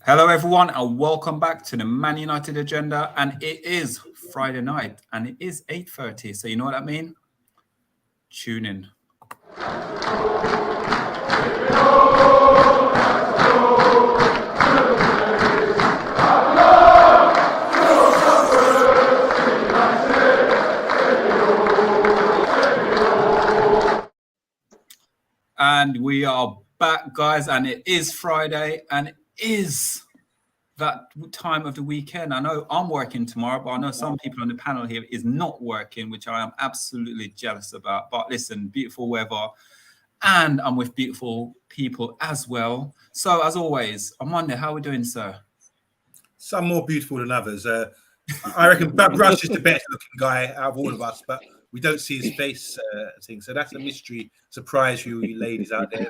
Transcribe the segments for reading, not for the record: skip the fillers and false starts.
Hello, everyone, and welcome back to the Man United Agenda. And it is Friday night, and it is 8:30. So you know what I mean? Tune in. And we are back, guys, and it is Friday, and it is that time of the weekend. I know I'm working tomorrow, but I know some people on the panel here is not working, which I am absolutely jealous about. But listen, beautiful weather, and I'm with beautiful people as well. So as always, Amanda, how are we doing, sir? Some more beautiful than others. I reckon Rush is the better looking guy out of all of us, but we don't see his face thing. So that's a mystery surprise for you ladies out there.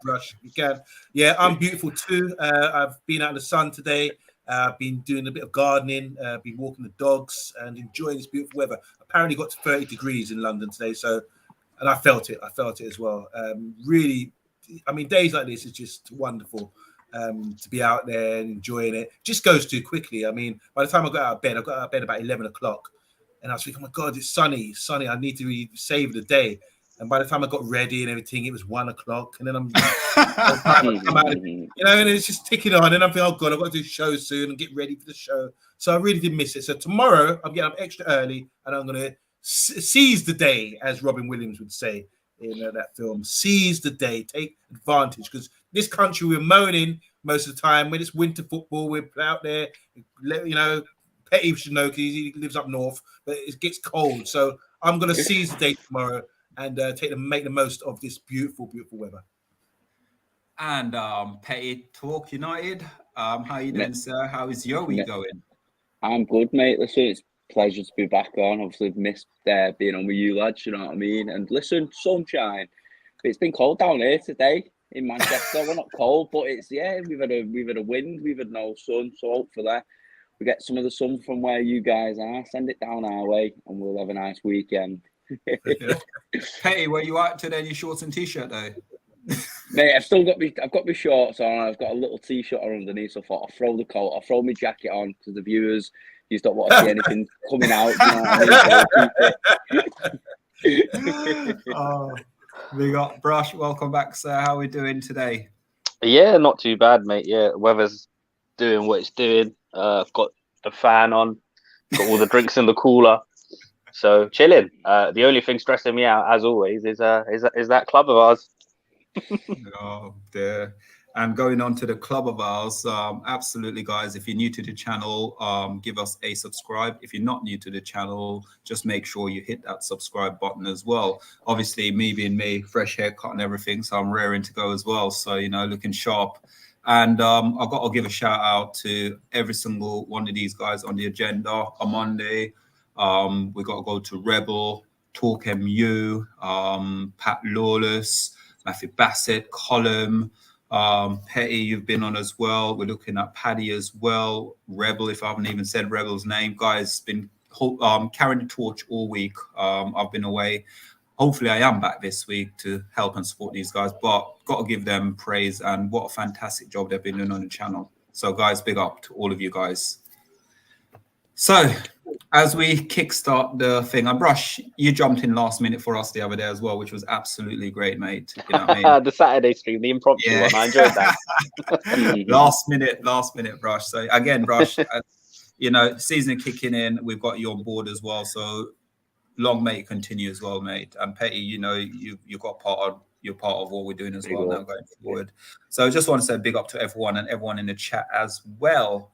Rush, you can. Yeah, I'm beautiful too. I've been out in the sun today. I've been doing a bit of gardening, been walking the dogs and enjoying this beautiful weather. Apparently got to 30 degrees in London today. And I felt it. I felt it as well. Really, I mean, days like this is just wonderful. To be out there and enjoying it. Just goes too quickly. I mean, by the time I got out of bed about 11 o'clock. And I was thinking, oh my God, it's sunny. I need to really save the day. And by the time I got ready and everything, it was 1 o'clock. And then I'm and it's just ticking on. And I'm thinking, oh God, I've got to do shows soon and get ready for the show. So I really did miss it. So tomorrow I'm getting up extra early and I'm going to seize the day, as Robin Williams would say in that film. Seize the day, take advantage, because this country we're moaning most of the time when it's winter football. We're out there, Petty should know because he lives up north, but it gets cold. So I'm going to seize the day tomorrow and make the most of this beautiful, beautiful weather. And Petty, Talk United. How you doing, sir? How is your week going? I'm good, mate. Listen, it's a pleasure to be back on. Obviously, I've missed being on with you lads, you know what I mean? And listen, sunshine. It's been cold down here today in Manchester. We're not cold, but we've had a wind, we've had no sun. So hopefully we get some of the sun from where you guys are. Send it down our way, and we'll have a nice weekend. Hey, where you at today? Your shorts and t-shirt though? Mate, I've got my shorts on. I've got a little t-shirt on underneath. So I thought I'll throw the coat. I'll throw my jacket on because the viewers, you don't want to see anything coming out. You know what I mean? We got Brush. Welcome back, sir. How are we doing today? Yeah, not too bad, mate. Yeah, weather's doing what it's doing. I've got the fan on, got all the drinks in the cooler, so chilling. The only thing stressing me out, as always, is that club of ours. Oh dear. And going on to the club of ours, absolutely, guys, if you're new to the channel, give us a subscribe. If you're not new to the channel, just make sure you hit that subscribe button as well. Obviously, me being me, fresh haircut and everything, so I'm raring to go as well. So, looking sharp. And I've got to give a shout out to every single one of these guys on the agenda. OMONDI, we got to go to Rebel, TALKMU, Pat Lawless, Matthew Bassett, Column, Petty, you've been on as well. We're looking at Paddy as well. Rebel, if I haven't even said Rebel's name. Guys, been carrying the torch all week. I've been away. Hopefully I am back this week to help and support these guys, but got to give them praise and what a fantastic job they've been doing on the channel. So guys, big up to all of you guys. So as we kickstart the thing, Brush, you jumped in last minute for us the other day as well, which was absolutely great, mate. You know what I mean? The Saturday stream, the impromptu one, I enjoyed that. last minute, Brush. So again, Brush, season kicking in, we've got you on board as well. So long may it continue as well, mate. And Petty, you've got you're part of what we're doing as well now going forward. So I just want to say big up to everyone and everyone in the chat as well.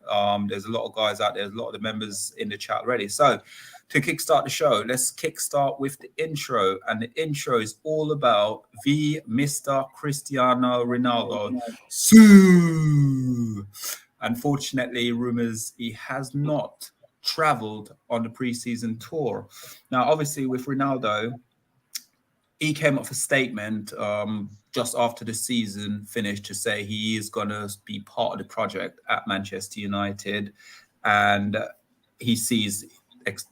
There's a lot of guys out there, there's a lot of the members in the chat already. So to kickstart the show, let's kickstart with the intro. And the intro is all about the Mr. Cristiano Ronaldo. Unfortunately, rumors he has not traveled on the preseason tour. Now, obviously, with Ronaldo, he came up with a statement just after the season finished to say he is going to be part of the project at Manchester United, and he sees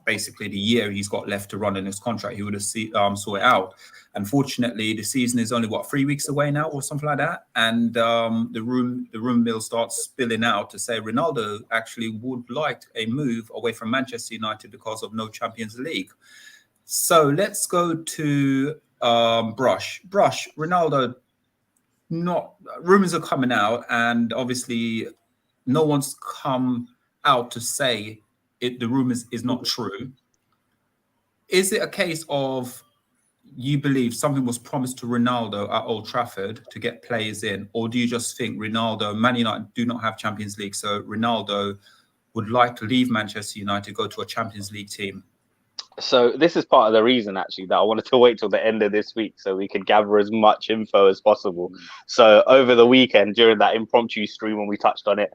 basically the year he's got left to run in his contract, he would have saw it out. Unfortunately, the season is only 3 weeks away now, or something like that, and the room mill starts spilling out to say Ronaldo actually would like a move away from Manchester United because of no Champions League. So let's go to Brush. Ronaldo. Not rumors are coming out, and obviously, no one's come out to say the rumors is not true. Is it a case of you believe something was promised to Ronaldo at Old Trafford to get players in, or do you just think Ronaldo, Man United do not have Champions League, so Ronaldo would like to leave Manchester United, go to a Champions League team? So this is part of the reason, actually, that I wanted to wait till the end of this week so we could gather as much info as possible. So over the weekend, during that impromptu stream when we touched on it,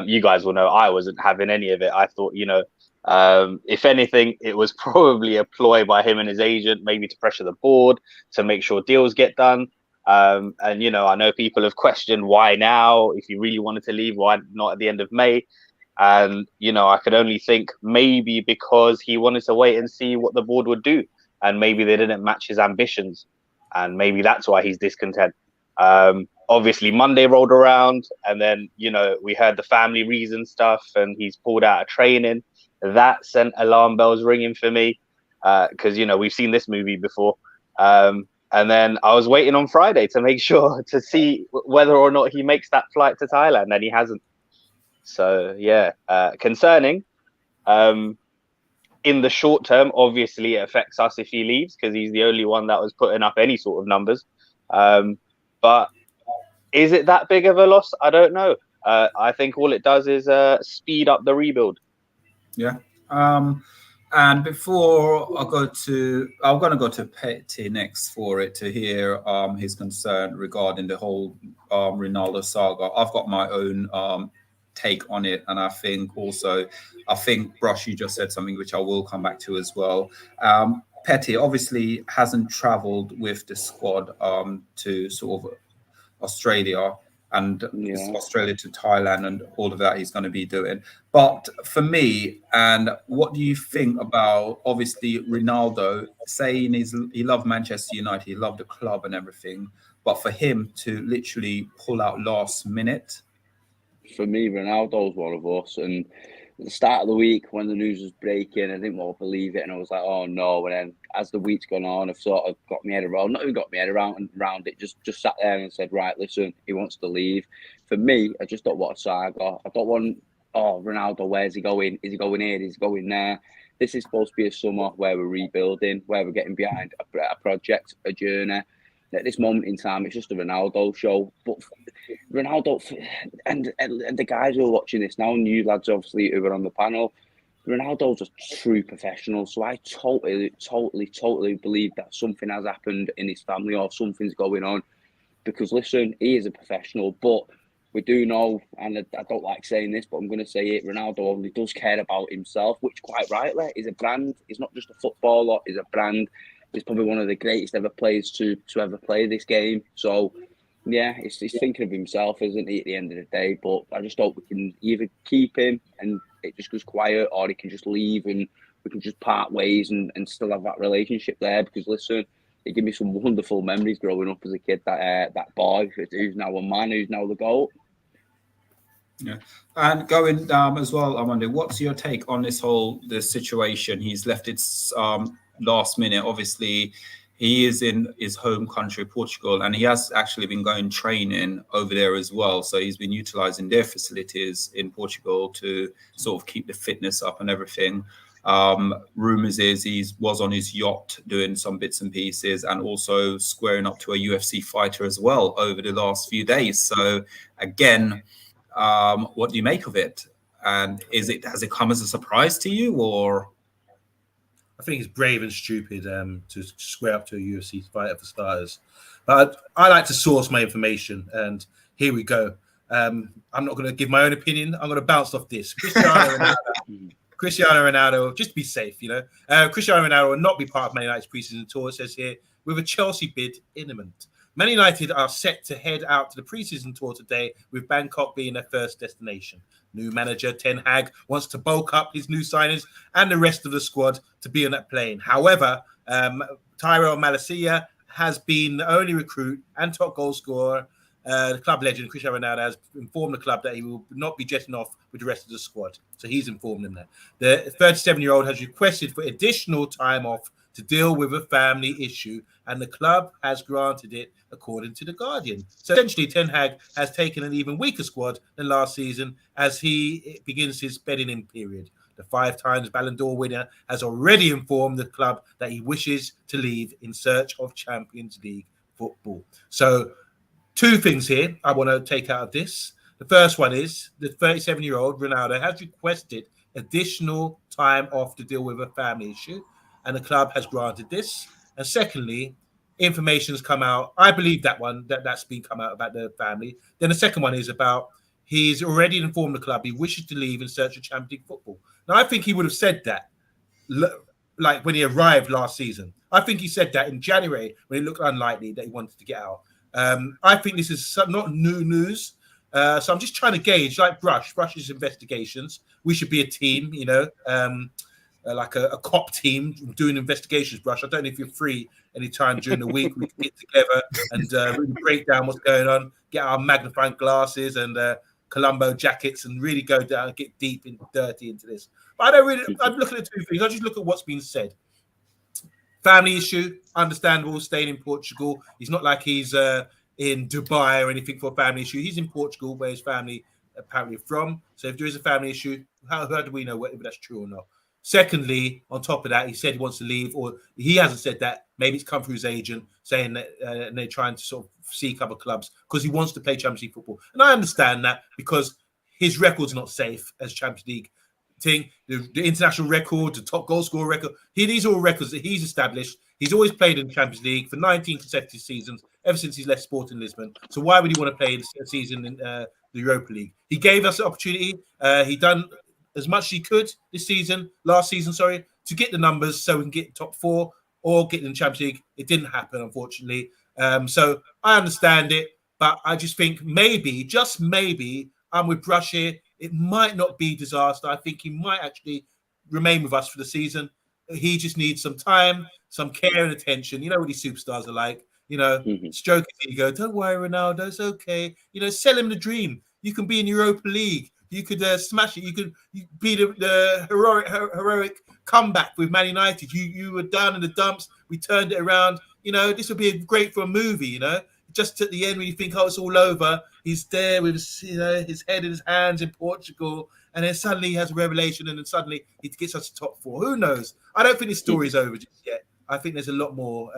you guys will know I wasn't having any of it. I thought, if anything, it was probably a ploy by him and his agent, maybe to pressure the board, to make sure deals get done. And, I know people have questioned why now, if he really wanted to leave, why not at the end of May? And, I could only think maybe because he wanted to wait and see what the board would do. And maybe they didn't match his ambitions. And maybe that's why he's discontent. Obviously, Monday rolled around and then, we heard the family reason stuff and he's pulled out of training. That sent alarm bells ringing for me because, we've seen this movie before. And then I was waiting on Friday to make sure to see whether or not he makes that flight to Thailand, and he hasn't. So, yeah, concerning. In the short term, obviously, it affects us if he leaves because he's the only one that was putting up any sort of numbers. But is it that big of a loss? I don't know. I think all it does is speed up the rebuild. Yeah. And before I'm going to go to Petty next for it to hear his concern regarding the whole Ronaldo saga. I've got my own take on it, and I think Brush, you just said something which I will come back to as well. Petty obviously hasn't travelled with the squad to sort of Australia and Australia to Thailand and all of that he's going to be doing. But for me, and what do you think about obviously Ronaldo saying he loved Manchester United, he loved the club and everything, but for him to literally pull out last minute? For me, Ronaldo's one of us. And at the start of the week, when the news was breaking, I didn't want to believe it. And I was like, oh, no. And then as the week's gone on, I've sort of got my head around, not even got my head around it, just sat there and said, right, listen, he wants to leave. For me, I just don't want a saga. I don't want, Ronaldo, where's he going? Is he going here? Is he going there? This is supposed to be a summer where we're rebuilding, where we're getting behind a project, a journey. At this moment in time, it's just a Ronaldo show. But Ronaldo and the guys who are watching this now, and you lads obviously who are on the panel, Ronaldo's a true professional. So I totally believe that something has happened in his family or something's going on. Because listen, he is a professional, but we do know, and I don't like saying this, but I'm going to say it, Ronaldo only does care about himself, which quite rightly is a brand. He's not just a footballer, he's a brand. He's probably one of the greatest ever players to ever play this game. So, yeah, he's thinking of himself, isn't he, at the end of the day? But I just hope we can either keep him and it just goes quiet, or he can just leave and we can just part ways and still have that relationship there. Because, listen, it gave me some wonderful memories growing up as a kid, that boy who's now a man, who's now the GOAT. Yeah, and going as well, Armando, what's your take on this situation? He's left it last minute. Obviously, he is in his home country, Portugal, and he has actually been going training over there as well. So he's been utilizing their facilities in Portugal to sort of keep the fitness up and everything. Rumors is he was on his yacht doing some bits and pieces and also squaring up to a UFC fighter as well over the last few days. So again, what do you make of it? And has it come as a surprise to you, or? I think it's brave and stupid to square up to a UFC fighter for starters. But I like to source my information, and here we go. I'm not going to give my own opinion. I'm going to bounce off this. Cristiano Ronaldo, just to be safe, Cristiano Ronaldo will not be part of Man United's preseason tour, it says here, with a Chelsea bid imminent. Man United are set to head out to the preseason tour today, with Bangkok being their first destination. New manager Ten Hag wants to bulk up his new signings and the rest of the squad to be on that plane. However, Tyrell Malacia has been the only recruit and top goal scorer. The club legend Cristiano Ronaldo has informed the club that he will not be jetting off with the rest of the squad. So he's informed them that. The 37-year-old has requested for additional time off to deal with a family issue, and the club has granted it, according to The Guardian. So essentially, Ten Hag has taken an even weaker squad than last season as he begins his bedding in period. The 5 times Ballon d'Or winner has already informed the club that he wishes to leave in search of Champions League football. So 2 things here I want to take out of this. The first one is the 37-year-old Ronaldo has requested additional time off to deal with a family issue, and the club has granted this. And secondly, information has come out. I believe that one, that's been come out about the family. Then the second one is about he's already informed the club he wishes to leave in search of Champions League football. Now, I think he would have said that like when he arrived last season. I think he said that in January when it looked unlikely that he wanted to get out. I think this is not new news. So I'm just trying to gauge, like Brush's investigations. We should be a team, like a cop team doing investigations, Brush. I don't know if you're free anytime during the week. We can get together and really break down what's going on, get our magnifying glasses and Columbo jackets and really go down and get deep and dirty into this. But I'm looking at 2 things. I just look at what's been said. Family issue, understandable, staying in Portugal. He's not like he's in Dubai or anything for a family issue. He's in Portugal, where his family apparently are from. So if there is a family issue, how do we know whether that's true or not? Secondly, on top of that, he said he wants to leave, or he hasn't said that. Maybe it's come through his agent saying that and they're trying to sort of seek other clubs because he wants to play Champions League football. And I understand that because his record's not safe as Champions League thing. The international record, the top goal scorer record, these are all records that he's established. He's always played in the Champions League for 19 consecutive seasons ever since he's left Sporting Lisbon. So why would he want to play a season in the Europa League? He gave us the opportunity. He done as much as he could last season, to get the numbers so we can get top 4 or get in the Champions League. It didn't happen, unfortunately. So I understand it, but I just think maybe, just maybe, I'm with Brush here. It might not be disaster. I think he might actually remain with us for the season. He just needs some time, some care and attention. You know what these superstars are like. Stroke his ego. Don't worry, Ronaldo. It's okay. Sell him the dream. You can be in Europa League. You could smash it. You could be the heroic comeback with Man United. You were down in the dumps. We turned it around. This would be great for a movie. Just at the end when you think, oh, it's all over, he's there with his head in his hands in Portugal, and then suddenly he has a revelation, and then suddenly he gets us to top 4. Who knows? I don't think this story is over just yet. I think there's a lot more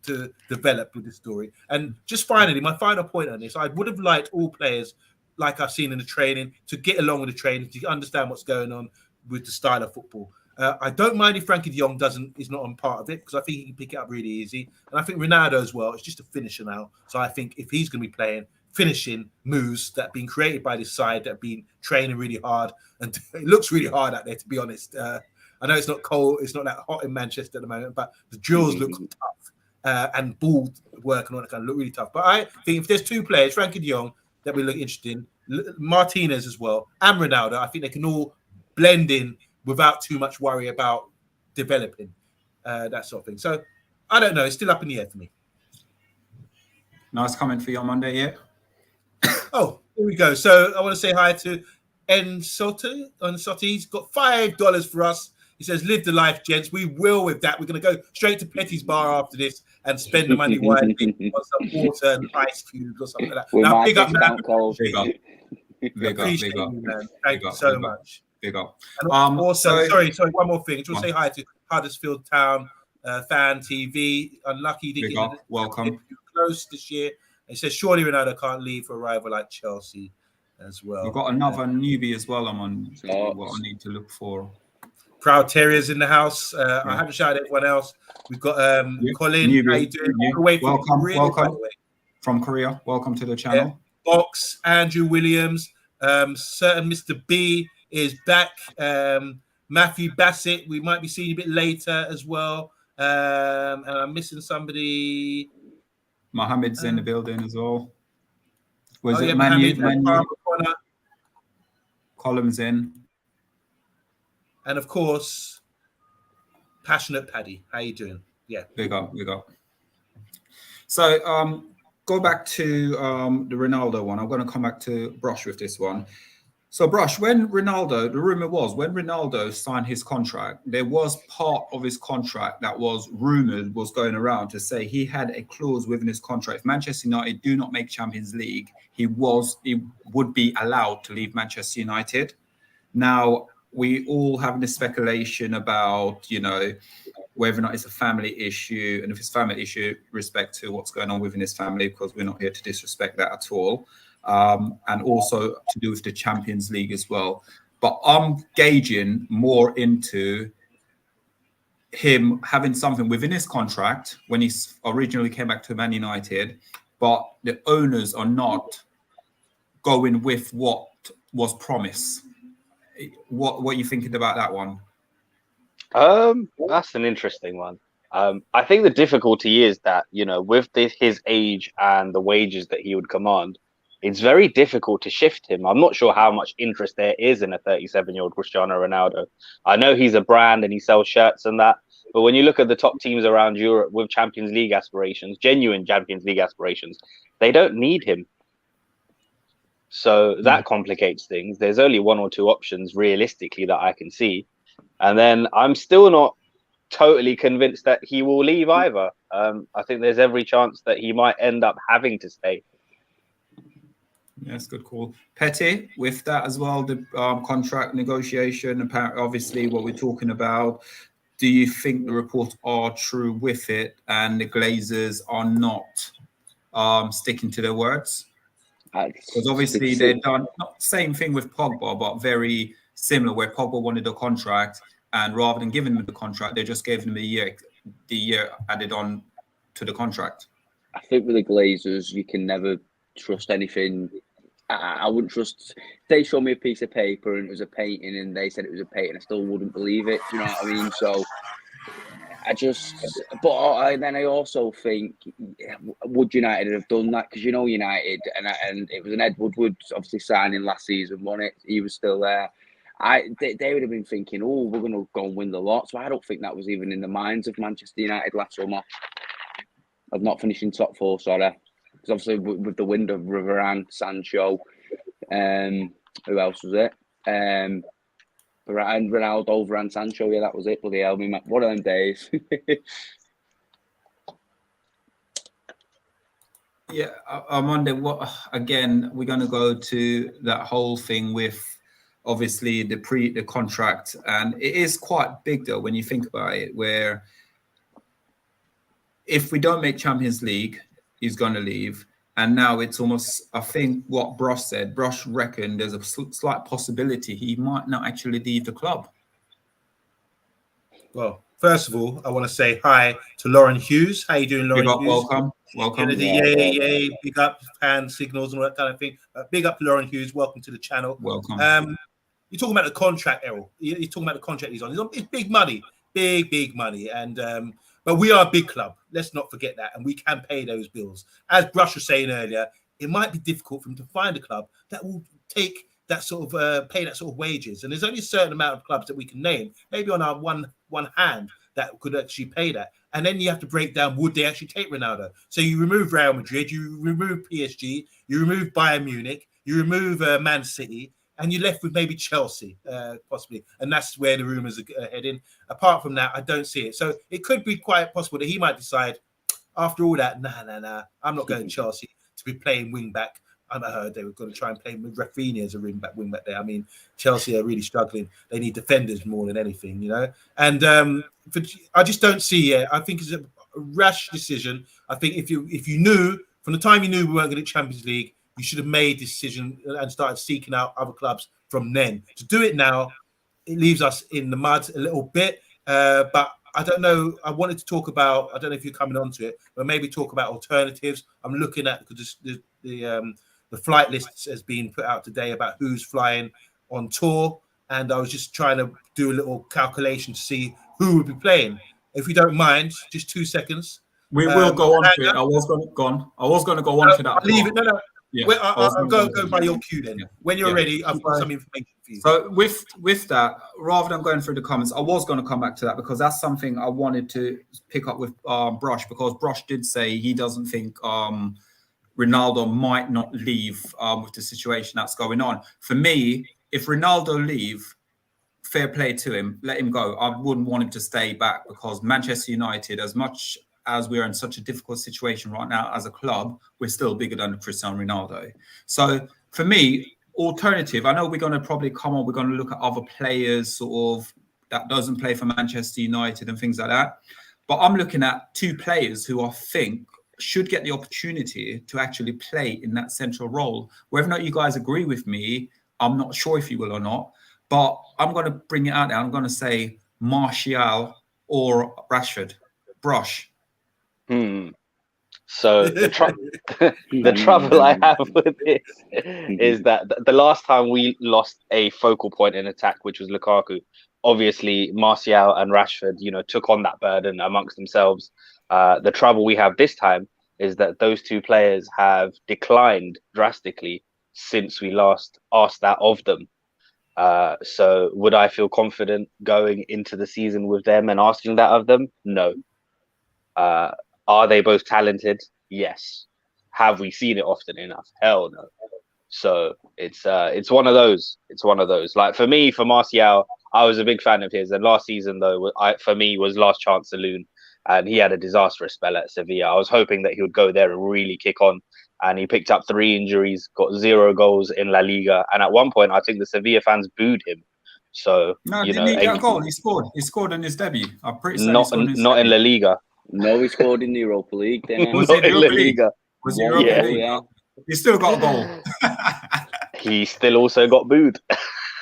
to develop with this story. And just finally, my final point on this, I would have liked all players, like I've seen in the training, to get along with the training, to understand what's going on with the style of football. I don't mind if Frankie de Jong is not on part of it, because I think he can pick it up really easy. And I think Ronaldo as well is just a finisher now. So I think if he's going to be playing, finishing moves that have been created by this side, that have been training really hard, and it looks really hard out there, to be honest. I know it's not cold, it's not that hot in Manchester at the moment, but the drills look tough and ball work and all that kind of look really tough. But I think if there's 2 players, Frankie de Jong, that we look interested in, Martinez as well, and Ronaldo, I think they can all blend in without too much worry about developing that sort of thing. So I don't know. It's still up in the air for me. Nice comment for you on Monday, yeah. Oh, here we go. So I want to say hi to Ensotti. He's got $5 for us. He says, live the life, gents. We will with that. We're going to go straight to Petty's bar after this and spend the money wisely on some water and ice cubes or something like that. Now, big up, man. Big up. You, man. Thank you so much. Big up. And also, sorry, one more thing. I just want to say hi to Huddersfield Town Fan TV. Unlucky didn't get welcome. Close this year. He says, surely Ronaldo can't leave for a rival like Chelsea as well. We've got another newbie as well. I'm on what I need to look for. Proud Terriers in the house. I haven't shouted everyone else. We've got Colin. Newbie. How you doing? Welcome. Welcome. From Korea. Welcome to the channel. Box, Andrew Williams, certain Mr. B is back. Matthew Bassett, we might be seeing a bit later as well. And I'm missing somebody. Mohammed's in the building as well. Was Oh, it yeah, Manu? Mohammed, Manu Connor, Columns in. and of course, Passionate Paddy. How you doing? Yeah. Big up, big up. So go back to the Ronaldo one. I'm going to come back to Brush with this one. So Brush, when Ronaldo, the rumor was when Ronaldo signed his contract, there was part of his contract that was rumored was going around to say he had a clause within his contract. If Manchester United do not make Champions League, he would be allowed to leave Manchester United. Now, we all have this speculation about, you know, whether or not it's a family issue, and if it's a family issue, respect to what's going on within his family, because we're not here to disrespect that at all. And also to do with the Champions League as well. But I'm gauging more into him having something within his contract when he originally came back to Man United, but the owners are not going with what was promised. What are you thinking about that one? That's an interesting one. I think the difficulty is that, you know, with his age and the wages that he would command, it's very difficult to shift him. I'm not sure how much interest there is in a 37-year-old Cristiano Ronaldo. I know he's a brand and he sells shirts and that, but when you look at the top teams around Europe with Champions League aspirations, genuine Champions League aspirations, they don't need him. So that complicates things. There's only one or two options realistically that I can see. And then I'm still not totally convinced that he will leave either. I think there's every chance that he might end up having to stay. Yes, good call. Petty, with that as well, the contract negotiation, apparently, obviously what we're talking about, do you think the reports are true with it and the Glazers are not sticking to their words? Because obviously they've done not the same thing with Pogba, but very similar, where Pogba wanted a contract, and rather than giving him the contract, they just gave him the year added on to the contract. I think with the Glazers, you can never trust anything. I wouldn't trust. If they showed me a piece of paper and it was a painting and they said it was a painting, I still wouldn't believe it. Do you know what I mean? So then I also think, would United have done that? Because, you know, United, and it was an Ed Woodward obviously signing last season, wasn't it? He was still there. They would have been thinking, oh, we're going to go and win the lot. So I don't think that was even in the minds of Manchester United last summer of not finishing top four, sorry. Because obviously with the wind of Varane, Sancho, who else was it? And Ronaldo, Varane, Sancho. Yeah, that was it. Bloody hell, one of them days. Yeah, I'm wondering what, again, we're going to go to that whole thing with obviously the contract, and it is quite big though when you think about it, where if we don't make Champions League, he's going to leave. And now it's almost, I think what Brush said, Brush reckoned there's a slight possibility he might not actually leave the club. Well, first of all, I want to say hi to Lauren Hughes. How you doing, Lauren Hughes? Welcome. Yay, big up, hand signals and all that kind of thing. Big up to Lauren Hughes. Welcome to the channel. Welcome. You're talking about the contract, Errol. You're talking about the contract he's on. It's big money, big money. And but we are a big club. Let's not forget that. And we can pay those bills. As Brush was saying earlier, it might be difficult for him to find a club that will take that sort of pay that sort of wages. And there's only a certain amount of clubs that we can name, maybe on our one hand, that could actually pay that. And then you have to break down, would they actually take Ronaldo? So you remove Real Madrid, you remove PSG, you remove Bayern Munich, you remove Man City, and you're left with maybe Chelsea, possibly. And that's where the rumours are heading. Apart from that, I don't see it. So it could be quite possible that he might decide, after all that, nah, I'm not going to Chelsea to be playing wing-back. I heard they were going to try and play with Rafinha as a wing-back there. I mean, Chelsea are really struggling. They need defenders more than anything, you know. And I just don't see it. I think it's a rash decision. I think if you knew, from the time you knew we weren't going to Champions League, you should have made this decision and started seeking out other clubs from then. To do it now, it leaves us in the mud a little bit. But I don't know. I wanted to talk about, I don't know if you're coming on to it, but maybe talk about alternatives. I'm looking at, because the flight list has been put out today about who's flying on tour. And I was just trying to do a little calculation to see who would be playing. If you don't mind, just 2 seconds. We will go on to it. I was going to go on to that. I'll leave it. No. Yeah, I'll go by your cue then. When you're ready, I've got some information for you. So with that, rather than going through the comments, I was going to come back to that because that's something I wanted to pick up with Brush, because Brush did say he doesn't think Ronaldo might not leave with the situation that's going on. For me, if Ronaldo leave, fair play to him, let him go. I wouldn't want him to stay back, because Manchester United, as much as we're in such a difficult situation right now as a club, we're still bigger than Cristiano Ronaldo. So for me, alternative, I know we're going to probably we're going to look at other players sort of that doesn't play for Manchester United and things like that. But I'm looking at two players who I think should get the opportunity to actually play in that central role. Whether or not you guys agree with me, I'm not sure if you will or not, but I'm going to bring it out there. I'm going to say Martial or Rashford. Brush. So the trouble I have with this is that the last time we lost a focal point in attack, which was Lukaku, obviously Martial and Rashford, took on that burden amongst themselves. The trouble we have this time is that those two players have declined drastically since we last asked that of them. So would I feel confident going into the season with them and asking that of them? No. Are they both talented? Yes. Have we seen it often enough? Hell no. So it's one of those. It's one of those. Like for me, for Martial, I was a big fan of his. And last season, though, for me, was last chance saloon. And he had a disastrous spell at Sevilla. I was hoping that he would go there and really kick on. And he picked up 3 injuries, got 0 goals in La Liga. And at one point, I think the Sevilla fans booed him. So, no, didn't he get a goal? He scored. He scored in his debut. I'm pretty certain not in La Liga. No, he scored in the Europa League, didn't he? Was it Europa League? Was it Europa League? Yeah. He still got a goal. He still also got booed.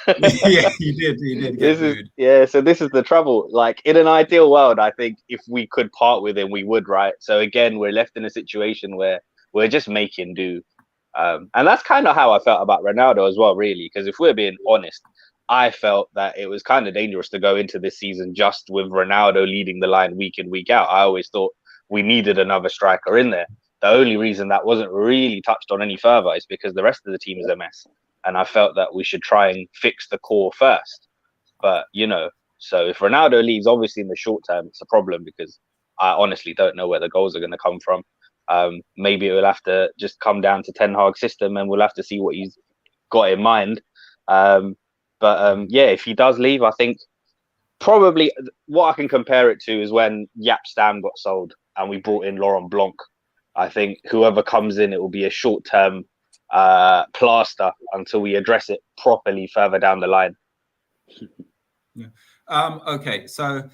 Yeah, he did get booed. So this is the trouble. Like in an ideal world, I think if we could part with him, we would, right? So again, we're left in a situation where we're just making do. And that's kind of how I felt about Ronaldo as well, really. Because if we're being honest, I felt that it was kind of dangerous to go into this season just with Ronaldo leading the line week in, week out. I always thought we needed another striker in there. The only reason that wasn't really touched on any further is because the rest of the team is a mess. And I felt that we should try and fix the core first. But, so if Ronaldo leaves, obviously in the short term, it's a problem because I honestly don't know where the goals are going to come from. Maybe it will have to just come down to Ten Hag's system and we'll have to see what he's got in mind. But if he does leave, I think probably what I can compare it to is when Jaap Stam got sold and we brought in Laurent Blanc. I think whoever comes in, it will be a short-term plaster until we address it properly further down the line. Yeah. Okay, so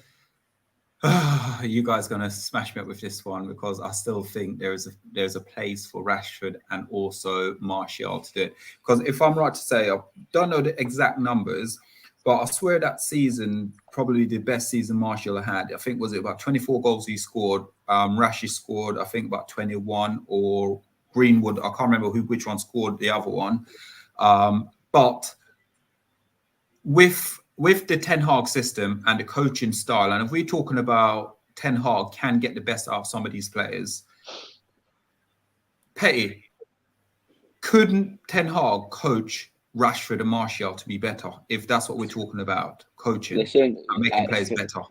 you guys are going to smash me up with this one because I still think there's a place for Rashford and also Martial to do it. Because if I'm right to say, I don't know the exact numbers, but I swear that season, probably the best season Martial had. I think was it about 24 goals he scored. Rashi scored, I think, about 21, or Greenwood, I can't remember which one scored the other one. But with the Ten Hag system and the coaching style, and if we're talking about Ten Hag can get the best out of some of these players, Petty, couldn't Ten Hag coach Rashford and Martial to be better, if that's what we're talking about, coaching and making players better?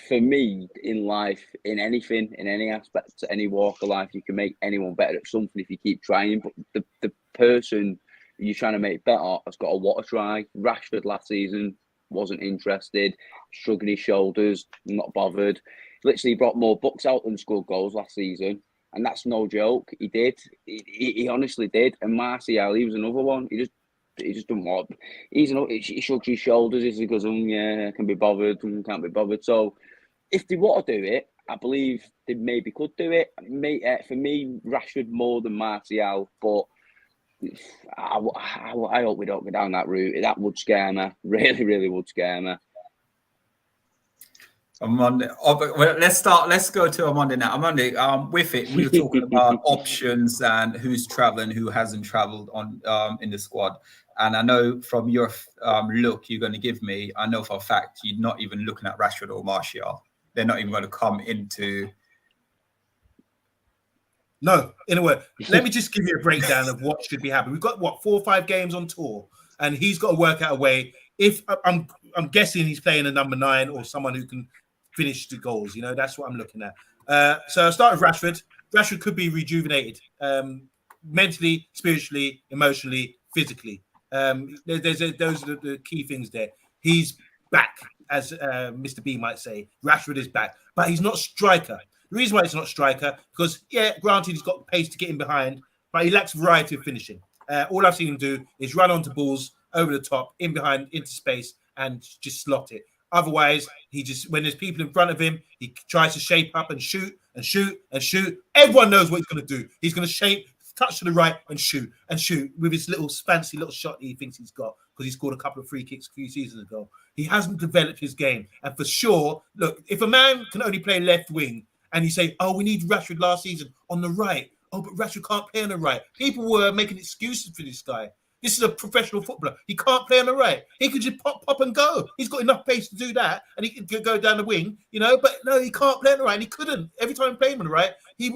For me, in life, in anything, in any aspect, any walk of life, you can make anyone better at something if you keep trying. But the person you're trying to make better has got to want to try. Rashford last season wasn't interested, shrugging his shoulders, not bothered. Literally brought more books out than scored goals last season. And that's no joke. He did. He honestly did. And Martial, he was another one. He just don't want. He shrugs his shoulders. He goes, yeah, I can be bothered, can't be bothered. So if they want to do it, I believe they maybe could do it. For me, Rashford more than Martial, but I hope we don't go down that route. That would scare me. Really, really would scare me. On Monday, let's go to a Monday now. On Monday, with it, we were talking about options and who's traveling, who hasn't traveled on in the squad. And I know from your look you're going to give me, I know for a fact you're not even looking at Rashford or Martial. They're not even going to come into No, in a word. Let me just give you a breakdown of what should be happening. We've got what 4 or 5 games on tour, and he's got to work out a way. If I'm guessing he's playing a number 9 or someone who can finish the goals. You know, that's what I'm looking at. So I'll start with Rashford. Rashford could be rejuvenated, mentally, spiritually, emotionally, physically. Those are the key things there. He's back, as Mr. B might say. Rashford is back, but he's not striker. The reason why he's not striker, because, yeah, granted, he's got pace to get in behind, but he lacks variety of finishing. All I've seen him do is run onto balls over the top, in behind, into space, and just slot it. Otherwise, he just, when there's people in front of him, he tries to shape up and shoot and shoot and shoot. Everyone knows what he's going to do. He's going to shape, touch to the right and shoot with his little fancy little shot he thinks he's got, because he scored a couple of free kicks a few seasons ago. He hasn't developed his game. And for sure, look, if a man can only play left wing and you say, oh, we need Rashford last season on the right. Oh, but Rashford can't play on the right. People were making excuses for this guy. This is a professional footballer. He can't play on the right. He could just pop and go. He's got enough pace to do that, and he could go down the wing, you know. But no, he can't play on the right, and he couldn't. Every time he played on the right, he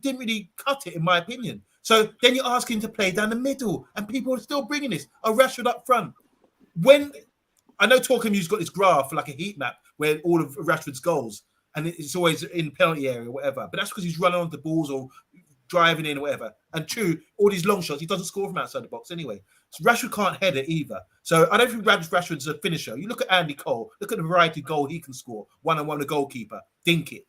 didn't really cut it, in my opinion. So then you're asking him to play down the middle, and people are still bringing this. Oh, Rashford up front. When I know TalkMU's got this graph, like a heat map, where all of Rashford's goals, and it's always in penalty area or whatever. But that's because he's running onto the balls or driving in or whatever. And true, all these long shots, he doesn't score from outside the box anyway. So Rashford can't head it either. So I don't think Rashford's a finisher. You look at Andy Cole, look at the variety of goal he can score. One-on-one, the goalkeeper, dink it,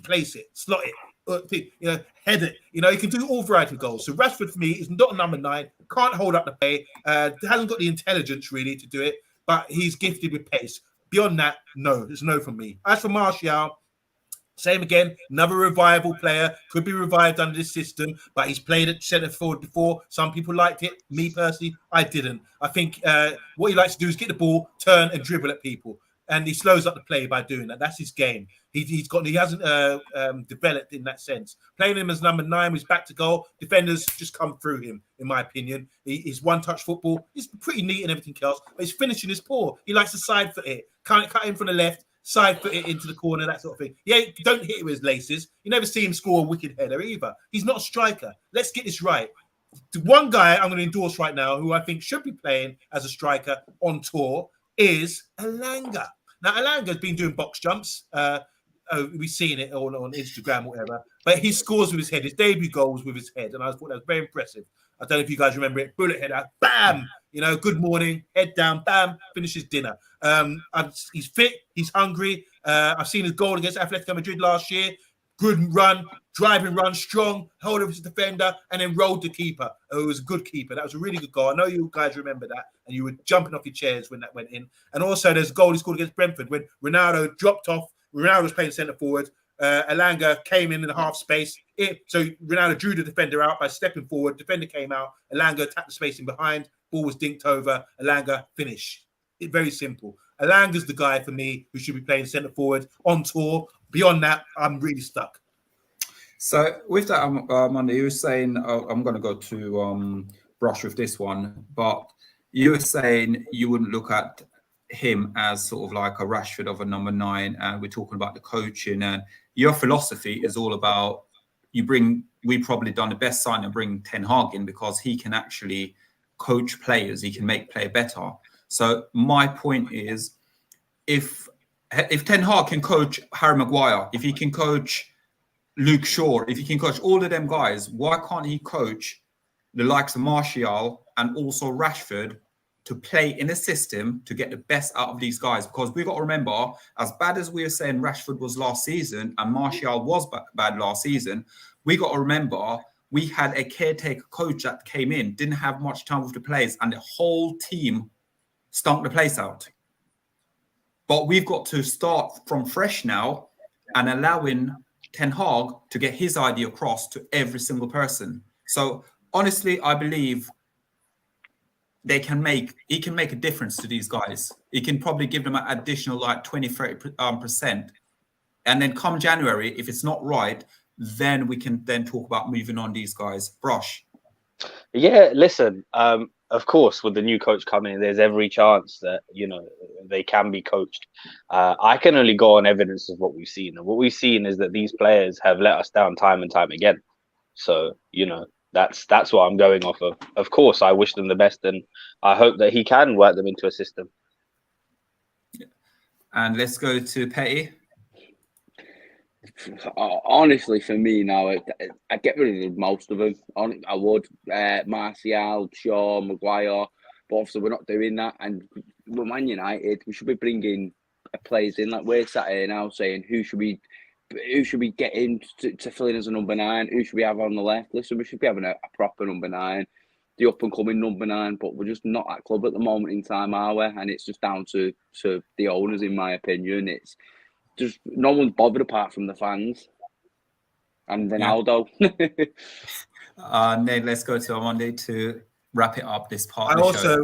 place it, slot it, you know, head it. You know, he can do all variety of goals. So Rashford, for me, is not a number 9, can't hold up the play, hasn't got the intelligence really to do it, but he's gifted with pace. Beyond that, no, there's no from me. As for Martial, same again, another revival player, could be revived under this system, but he's played at centre forward before. Some people liked it. Me personally, I didn't. I think what he likes to do is get the ball, turn and dribble at people, and he slows up the play by doing that. That's his game. He hasn't developed in that sense. Playing him as number 9, he's back to goal. Defenders just come through him, in my opinion. He's one-touch football. He's pretty neat and everything else, but his finishing is poor. He likes to side foot it, cut in from the left, side foot it into the corner, that sort of thing. Yeah, don't hit it with his laces. You never see him score a wicked header either. He's not a striker. Let's get this right. The one guy I'm going to endorse right now, who I think should be playing as a striker on tour, is Elanga. Now, Elanga's been doing box jumps. We've seen it on Instagram or whatever. But he scores with his head. His debut goal was with his head, and I thought that was very impressive. I don't know if you guys remember it. Bullet header, bam! You know, good morning, head down, bam, finishes dinner. He's fit, he's hungry. I've seen his goal against Atletico Madrid last year. Good run, driving run, strong, hold of his defender, and then rolled the keeper. Oh, it was a good keeper. That was a really good goal. I know you guys remember that, and you were jumping off your chairs when that went in. And also, there's a goal he scored against Brentford when Ronaldo dropped off. Ronaldo was playing centre forward. Elanga came in the half space. So Ronaldo drew the defender out by stepping forward. Defender came out. Elanga tapped the space in behind. Ball was dinked over. Elanga finish. It's very simple. Elanga's the guy for me who should be playing centre forward on tour. Beyond that, I'm really stuck. So with that, Amanda, you were saying, I'm going to go to Brush with this one, but you were saying you wouldn't look at him as sort of like a Rashford of a number 9, and we're talking about the coaching, and your philosophy is all about we probably done the best sign and bring Ten Hag in because he can actually coach players, he can make play better. So my point is, if Ten Hag can coach Harry Maguire, if he can coach Luke Shaw, if he can coach all of them guys, why can't he coach the likes of Martial and also Rashford to play in a system to get the best out of these guys? Because we've got to remember, as bad as we were saying Rashford was last season and Martial was bad last season, we got to remember we had a caretaker coach that came in, didn't have much time with the players, and the whole team stunk the place out. But we've got to start from fresh now and allowing Ten Hag to get his idea across to every single person. So honestly, I believe he can make a difference to these guys. He can probably give them an additional like 20-30%. And then come January, if it's not right, then we can then talk about moving on these guys. Brush. Yeah, listen, of course, with the new coach coming in, there's every chance that, you know, they can be coached. I can only go on evidence of what we've seen. And what we've seen is that these players have let us down time and time again. So, that's what I'm going off of. Of course, I wish them the best, and I hope that he can work them into a system. And let's go to Petty. Honestly, for me now, I get rid of most of them. I would. Martial, Shaw, Maguire. But obviously, we're not doing that. And with Man United, we should be bringing players in. Like we're sat here now saying, who should we get in to fill in as a number 9? Who should we have on the left? Listen, we should be having a proper number 9, the up and coming number 9. But we're just not that club at the moment in time, are we? And it's just down to the owners, in my opinion. It's just no one's bothered apart from the fans and Ronaldo. Nate, let's go to OMONDI to wrap it up this part.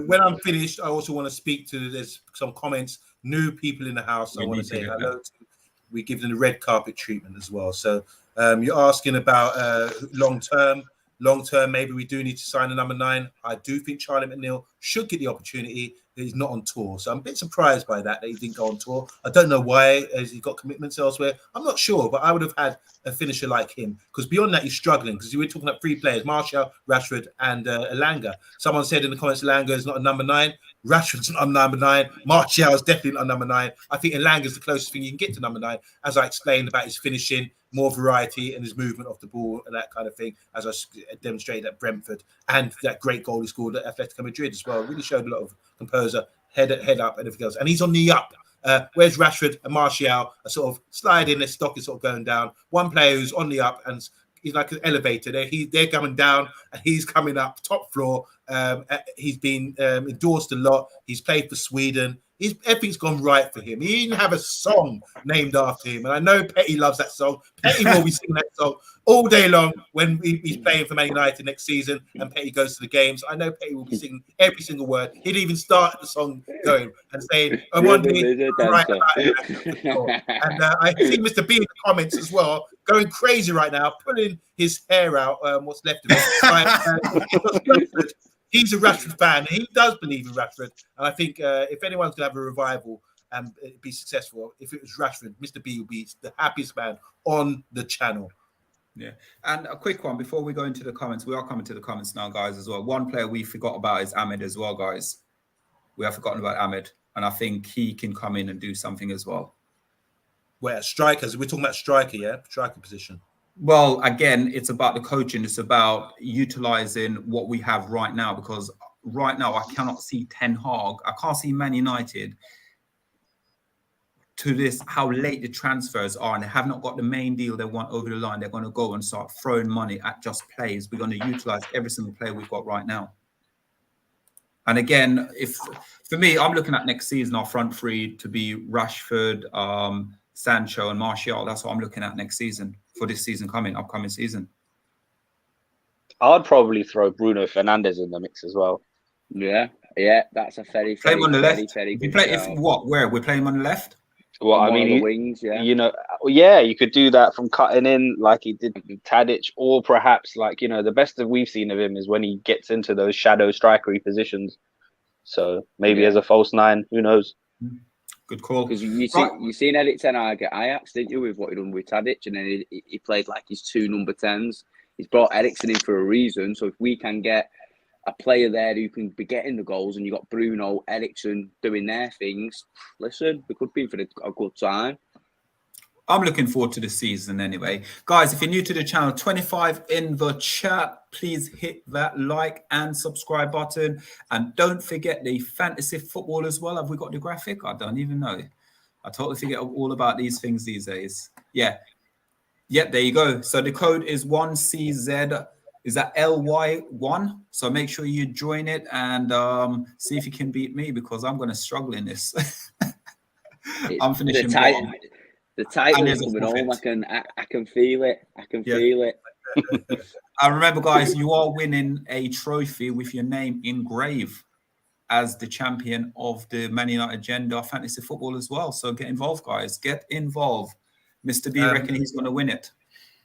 When I'm finished, I also want to speak to. There's some comments. New people in the house. I want to say hello to. We give them the red carpet treatment as well. So you're asking about long term. Long term, maybe we do need to sign a number 9. I do think Charlie McNeil should get the opportunity. He's not on tour, so I'm a bit surprised by that he didn't go on tour. I don't know why. Has he got commitments elsewhere? I'm not sure, but I would have had a finisher like him, because beyond that, he's struggling, because we were talking about 3 players: Martial, Rashford, and Elanga. Someone said in the comments, Elanga is not a number 9. Rashford's not a number 9. Martial is definitely not a number 9. I think Elanga is the closest thing you can get to number 9, as I explained about his finishing, more variety and his movement off the ball and that kind of thing, as I demonstrated at Brentford, and that great goal he scored at Atletico Madrid as well. Really showed a lot of composure, head up, and everything else. And he's on the up. Whereas Rashford and Martial are sort of sliding, their stock is sort of going down. One player who's on the up and he's like an elevator. They're coming down and he's coming up top floor. He's been endorsed a lot. He's played for Sweden. Everything's gone right for him. He even have a song named after him. And I know Petty loves that song. Petty will be singing that song all day long when he's playing for Man United next season and Petty goes to the games. I know Petty will be singing every single word. He'd even start the song going and saying, I wonder right about it. And I see Mr. B in the comments as well, going crazy right now, pulling his hair out, what's left of it. He's a Rashford fan. He does believe in Rashford. And I think if anyone's going to have a revival and be successful, if it was Rashford, Mr. B would be the happiest man on the channel. Yeah. And a quick one before we go into the comments. We are coming to the comments now, guys, as well. One player we forgot about is Ahmed as well, guys. We have forgotten about Ahmed. And I think he can come in and do something as well. Where strikers? We're talking about striker, yeah? Striker position. Well, again, it's about the coaching. It's about utilizing what we have right now, because right now I cannot see Ten Hag. I can't see Man United to this, how late the transfers are, and they have not got the main deal they want over the line. They're going to go and start throwing money at just players. We're going to utilize every single player we've got right now. And again, for me, I'm looking at next season, our front three to be Rashford, Sancho and Martial. That's what I'm looking at next season, for this season upcoming season. I'd probably throw Bruno Fernandes in the mix as well. Yeah, that's a very play him on the left. Very good. Where we're playing on the left? Well, I mean, wings, you could do that from cutting in like he did with Tadic, or perhaps like, the best that we've seen of him is when he gets into those shadow strikery positions. So maybe as a false 9, who knows? Good call. Because you seen Erik ten Hag at Ajax, didn't you, with what he done with Tadic, and then he played like his 2 number 10s. He's brought Eriksen in for a reason. So if we can get a player there who can be getting the goals, and you got Bruno, Eriksen doing their things, listen, we could be for a good time. I'm looking forward to the season anyway. Guys, if you're new to the channel, 25 in the chat. Please hit that like and subscribe button. And don't forget the fantasy football as well. Have we got the graphic? I don't even know. I totally forget all about these things these days. Yeah. Yep, there you go. So the code is 1CZ. Is that LY1? So make sure you join it and see if you can beat me, because I'm going to struggle in this. I'm finishing bottom. The title's coming home. I can feel it. Feel it. And remember, guys, you are winning a trophy with your name engraved as the champion of the Man United Agenda Fantasy Football as well. So get involved, guys. Get involved. Mr. B reckon he's going to win it.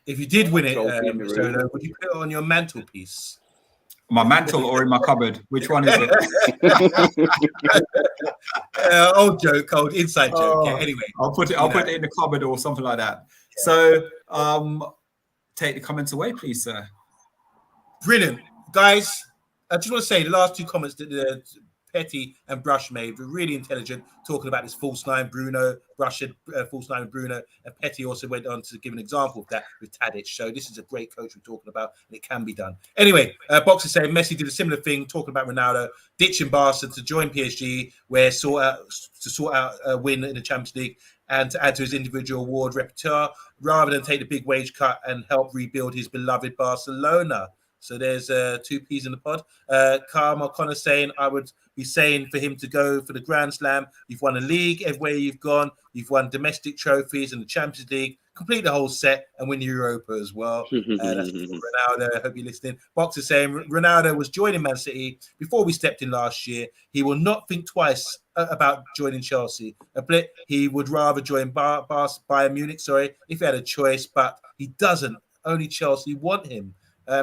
If you did win it, Mr. Ono, would you put it on your mantelpiece? My mantle or in my cupboard? Which one is it? Old joke, old inside joke. Yeah, anyway, I'll put it in the cupboard or something like that. So take the comments away, please, sir. Brilliant, guys. I just want to say the last two comments that Petty and Brush made were really intelligent, talking about this false nine. Bruno, Brush had false nine with Bruno, and Petty also went on to give an example of that with Tadic. So this is a great coach we're talking about, and it can be done. Anyway, Box is saying Messi did a similar thing, talking about Ronaldo ditching Barca to join PSG, where sort out a win in the Champions League and to add to his individual award repertoire, rather than take the big wage cut and help rebuild his beloved Barcelona. So there's 2 peas in the pod. Karl O'Connor saying, I would be saying for him to go for the Grand Slam. You've won a league everywhere you've gone. You've won domestic trophies and the Champions League. Complete the whole set and win Europa as well. That's Ronaldo. I hope you're listening. Box is saying, Ronaldo was joining Man City before we stepped in last year. He will not think twice about joining Chelsea. He would rather join Bayern Munich, if he had a choice, but he doesn't. Only Chelsea want him.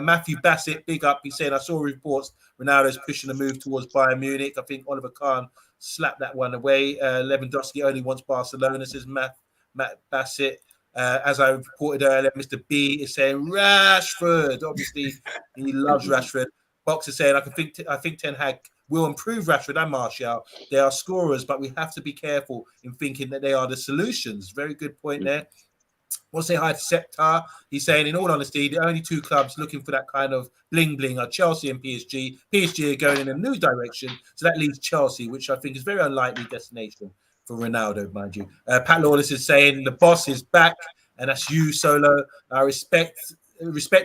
Matthew Bassett, big up. He's saying, I saw reports Ronaldo's pushing a move towards Bayern Munich. I think Oliver Kahn slapped that one away. Lewandowski only wants Barcelona, says Matt Bassett. As I reported earlier, Mr. B is saying Rashford. Obviously, he loves Rashford. Box is saying, I think Ten Hag will improve Rashford and Martial. They are scorers, but we have to be careful in thinking that they are the solutions. Very good point there. We'll say hi to Septar. He's saying, in all honesty, the only 2 clubs looking for that kind of bling are Chelsea and PSG. PSG are going in a new direction, so that leaves Chelsea, which I think is a very unlikely destination for Ronaldo, mind you. Pat Lawless is saying the boss is back, and that's you, Solo. Respect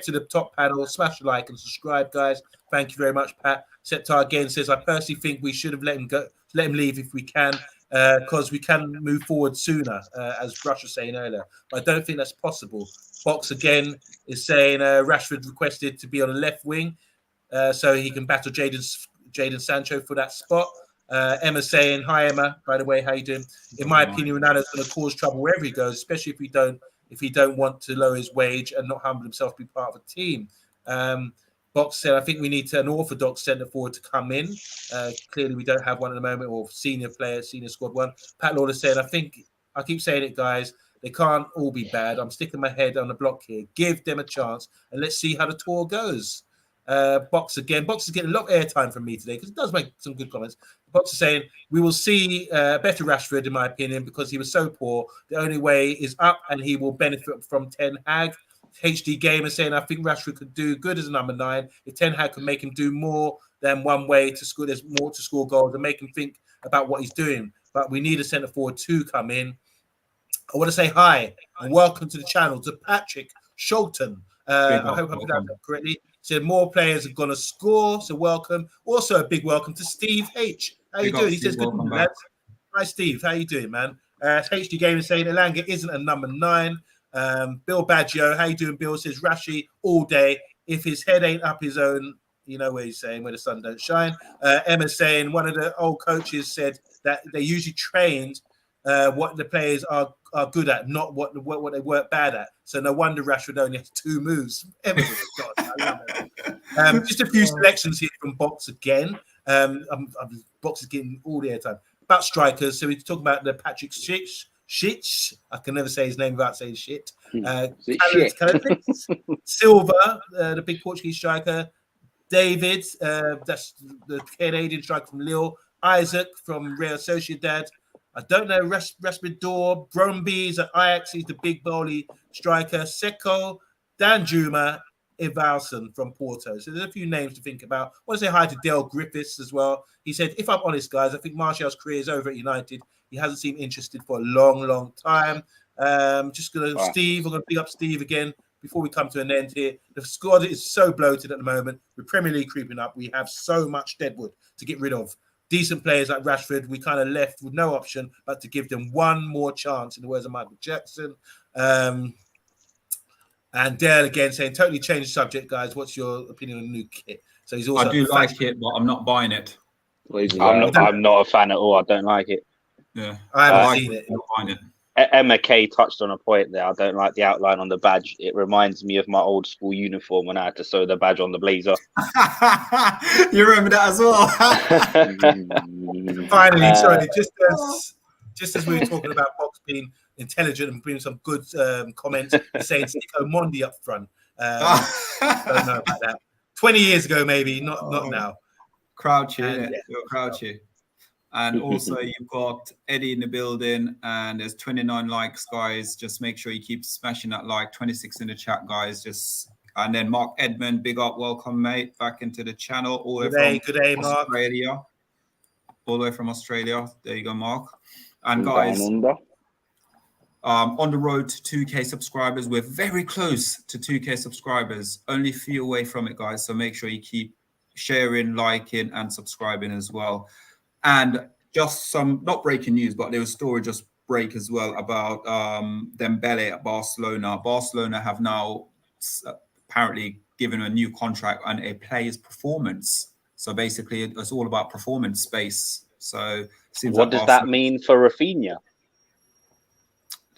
to the top panel. Smash the like and subscribe, guys. Thank you very much, Pat. Septar again says, I personally think we should have let him leave if we can. Because we can move forward sooner, as Brush was saying earlier. But I don't think that's possible. Box again is saying Rashford requested to be on the left wing so he can battle Jadon Sancho for that spot. Emma saying, hi Emma, by the way, how you doing? In my opinion, Ronaldo's going to cause trouble wherever he goes, especially if he don't want to lower his wage and not humble himself to be part of a team. Box said, I think we need an orthodox centre forward to come in. Clearly, we don't have one at the moment, or senior squad one. Pat Lawler said, I keep saying it, guys, they can't all be bad. I'm sticking my head on the block here. Give them a chance, and let's see how the tour goes. Box is getting a lot of airtime from me today because it does make some good comments. Box is saying, we will see better Rashford, in my opinion, because he was so poor. The only way is up, and he will benefit from Ten Hag. HD Gamer saying, I think Rashford could do good as a number 9 if Ten Hag can make him do more than one way to score. There's more to score goals and make him think about what he's doing. But we need a centre forward to come in. I want to say hi and welcome to the channel to Patrick Sholton. I hope I pronounced that correctly. Said more players are going to score, so welcome. Also, a big welcome to Steve H. How you doing? He says, good morning, lads. Hi, Steve. How you doing, man? HD Gamer saying Elanga isn't a number 9. Bill Baggio, how you doing, Bill? Says Rashi all day. If his head ain't up his own, you know where he's saying, where the sun don't shine. Emma's saying one of the old coaches said that they usually trained what the players are good at, not what they work bad at. So no wonder Rashford only has 2 moves. God, I love it. Just a few selections here from Box again. Box is getting all the airtime. About strikers, so we talk about the Patrick Schick. I can never say his name without saying shit. Silva, the big Portuguese striker. David, that's the Canadian striker from Lille. Isaac from Real Sociedad. I don't know, Raspador. Bromby's at Ajax. He's the big bowly striker. Seko, Danjuma, Evalson from Porto. So there's a few names to think about. I want to say hi to Dale Griffiths as well. He said, if I'm honest, guys, I think Martial's career is over at United. He hasn't seemed interested for a long time. Just going to, Steve, I'm going to pick up Steve again before we come to an end here. The squad is so bloated at the moment. With Premier League creeping up, we have so much deadwood to get rid of. Decent players like Rashford, we kind of left with no option but to give them one more chance, in the words of Michael Jackson. And Dale again saying, totally change the subject, guys. What's your opinion on the new kit? So he's also I do like it, but I'm not buying it. I'm not a fan at all. I don't like it. Yeah, I haven't seen it. I'm not buying it. Emma K touched on a point there. I don't like the outline on the badge. It reminds me of my old school uniform when I had to sew the badge on the blazer. You remember that as well? Finally, sorry, just as we were talking about Box being intelligent and bringing some good comments, saying stick OMONDI up front. Don't know about that. 20 years ago, maybe, not now. Crowd cheer, And, innit? yeah. You're a crowd cheer. And also you've got Eddie in the building, and there's 29 likes, guys. Just make sure you keep smashing that like. 26 in the chat, guys. And then Mark Edmund, big up, welcome, mate, back into the channel. All the way from Good day, Mark. Australia. All the way from Australia. There you go, Mark. And Down guys, under. on the road to 2K subscribers. We're very close to 2K subscribers. Only a few away from it, guys. So make sure you keep sharing, liking, and subscribing as well. And just some, not breaking news, but there was a story just break as well about Dembele at Barcelona. Barcelona have now apparently given a new contract and a player's performance. So basically, it's all about performance space. So seems what like does Barcelona, that mean for Rafinha?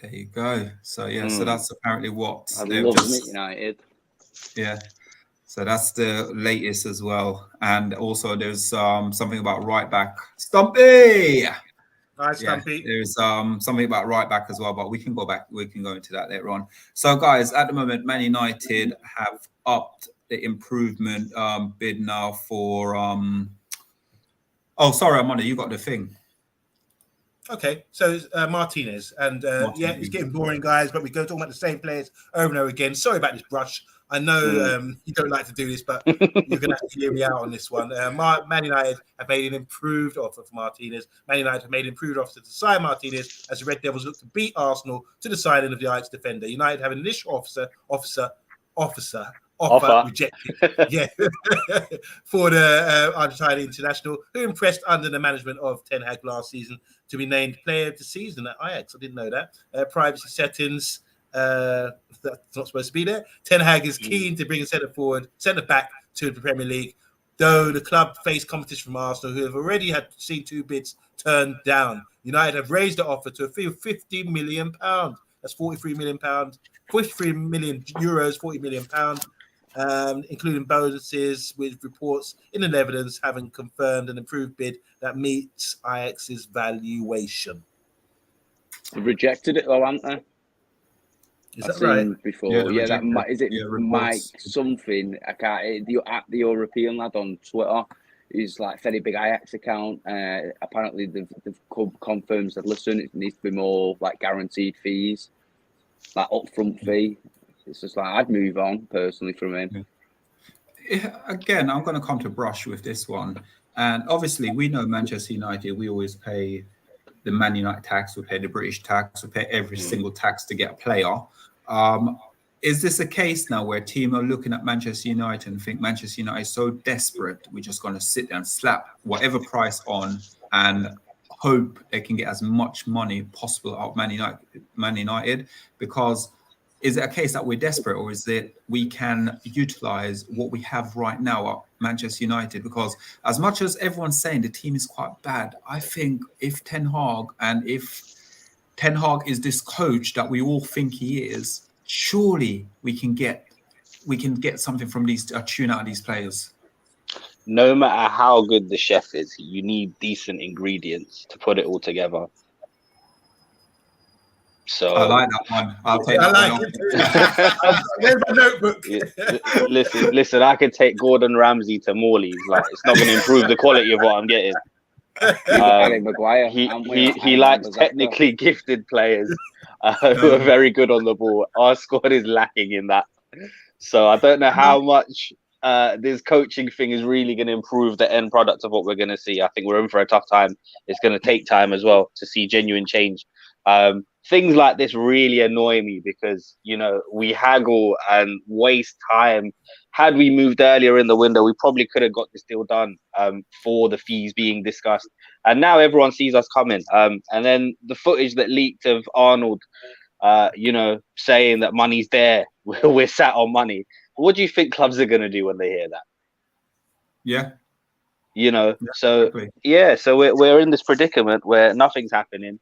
there you go. So yeah, so that's apparently what I they've love just, United. yeah. So that's the latest as well. And also there's something about right back. Stumpy! Nice, Yeah, Stumpy. there's something about right back as well, but we can go into that later on. So guys, at the moment, Man United have upped the improvement bid now for oh sorry, Amanda, you got the thing. Okay, so it's Martinez, and yeah, it's getting boring, guys. But we go talking about the same players over and over again. Sorry about this, Brush. I know you don't like to do this, but you're gonna have to hear me out on this one. Man United have made an improved offer for Martinez. Man United have made an improved offer to sign Martinez as the Red Devils look to beat Arsenal to the signing of the Ajax defender. United have an initial offer rejected. Yeah, for the Argentine international, who impressed under the management of Ten Hag last season to be named player of the season at Ajax. I didn't know that. Privacy settings, that's not supposed to be there. Ten Hag is keen to bring a centre back to the Premier League, though the club faced competition from Arsenal, who have already seen 2 bids turned down. United have raised the offer to a fee of £50 million. That's £43 million, 43 million euros, £40 million. Including bonuses, with reports in the Netherlands having confirmed an improved bid that meets Ajax's valuation. Rejected it though, haven't they? Is I've that right? seen before. Yeah, Is it Mike reports. something? I can't. The European lad on Twitter is like very big Ajax account. Apparently they've confirmed that listen, it needs to be more like guaranteed fees, like upfront fee. It's just like I'd move on personally from him. Yeah, again, I'm going to come to Brush with this one. And obviously, we know Manchester United, we always pay the Man United tax, we pay the British tax, we pay every single tax to get a player. Is this a case now where team are looking at Manchester United and think Manchester United is so desperate, we're just going to sit there and slap whatever price on and hope they can get as much money possible out of Man United? Because is it a case that we're desperate, or is it we can utilize what we have right now at Manchester United? Because as much as everyone's saying the team is quite bad, I think if Ten Hag is this coach that we all think he is, surely we can get something from these, tune out of these players. No matter how good the chef is, you need decent ingredients to put it all together. So I like that one. I'll take that I one. like it. Where's my notebook? listen, I could take Gordon Ramsay to Morley's. Like, it's not going to improve the quality of what I'm getting. Harry Maguire. He likes technically gifted players who are very good on the ball. Our squad is lacking in that. So I don't know how much this coaching thing is really going to improve the end product of what we're going to see. I think we're in for a tough time. It's going to take time as well to see genuine change. Things like this really annoy me because, you know, we haggle and waste time. Had we moved earlier in the window, we probably could have got this deal done for the fees being discussed. And now everyone sees us coming. And then the footage that leaked of Arnold, you know, saying that money's there, we're sat on money. What do you think clubs are going to do when they hear that? Yeah. You know, Yeah, so exactly. yeah, so we're in this predicament where nothing's happening.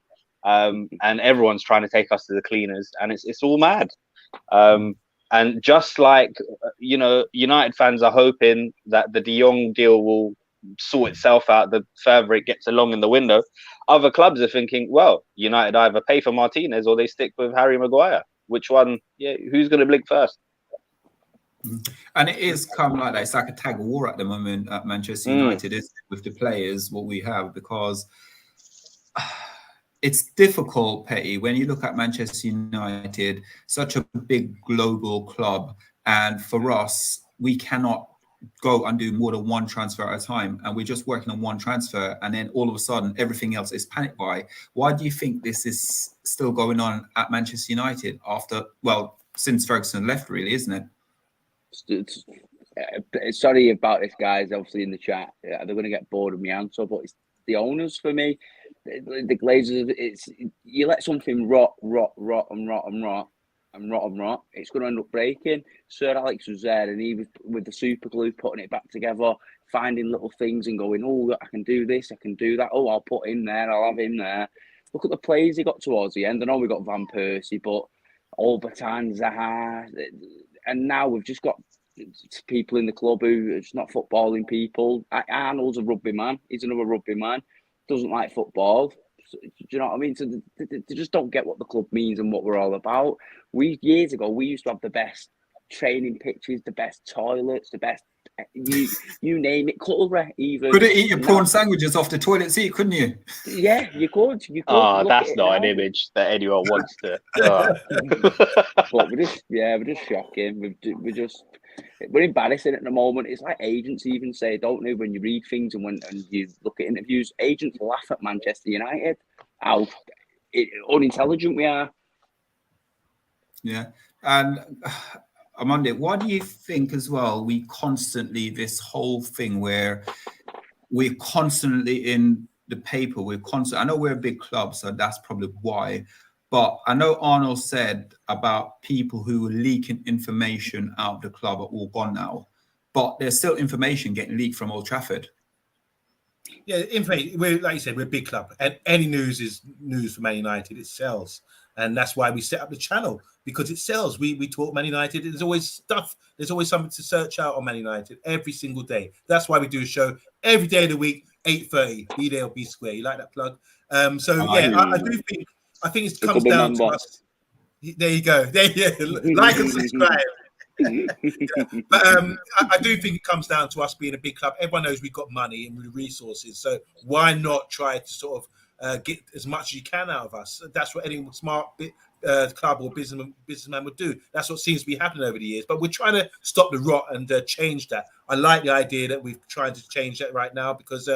And everyone's trying to take us to the cleaners, and it's all mad. And just like, you know, United fans are hoping that the De Jong deal will sort itself out the further it gets along in the window. Other clubs are thinking, well, United either pay for Martinez or they stick with Harry Maguire. Which one? Yeah, who's going to blink first? And it is kind of like that. It's like a tag of war at the moment at Manchester United, isn't it, with the players, what we have, because it's difficult, Petty, when you look at Manchester United, such a big global club. And for us, we cannot go and do more than one transfer at a time. And we're just working on one transfer. And then all of a sudden, everything else is panicked by. Why do you think this is still going on at Manchester United after, well, since Ferguson left, really, isn't it? Sorry about this, guys. Obviously in the chat, they're going to get bored of my answer, but it's the owners for me. The Glazers. It's you let something rot. It's going to end up breaking. Sir Alex was there, and he was with the super glue, putting it back together, finding little things and going, "Oh, I can do this, I can do that. Oh, I'll put him there. I'll have him there." Look at the players he got towards the end. I know we got Van Persie, but Albertan, Zaha, and now we've just got people in the club who it's not footballing people. Arnold's a rugby man. He's another rugby man. Doesn't like football. Do you know what I mean? So they just don't get what the club means and what we're all about. Years ago, we used to have the best training pitches, the best toilets, the best you name it, cutlery even. Could eat your prawn sandwiches off the toilet seat, couldn't you? Yeah, you could. Oh, that's not an image that anyone wants to. But we're just shocking. We're embarrassing at the moment. It's like agents even say, don't know, when you read things and when you look at interviews, agents laugh at Manchester United, how unintelligent we are. Yeah. And OMONDI, why do you think as well we constantly, this whole thing where we're constantly in the paper, I know we're a big club, so that's probably why. But I know Arnold said about people who were leaking information out of the club are all gone now. But there's still information getting leaked from Old Trafford. Yeah, information. Like you said, we're a big club, and any news is news for Man United. It sells, and that's why we set up the channel, because it sells. We talk Man United. There's always stuff. There's always something to search out on Man United every single day. That's why we do a show every day of the week, 8:30. Be there or be square. You like that plug? I do think. I think it comes down to us. There you go. Like and subscribe. But I do think it comes down to us being a big club. Everyone knows we've got money and resources, so why not try to sort of get as much as you can out of us? That's what any smart club or businessman would do. That's what seems to be happening over the years. But we're trying to stop the rot and change that. I like the idea that we're trying to change that right now, because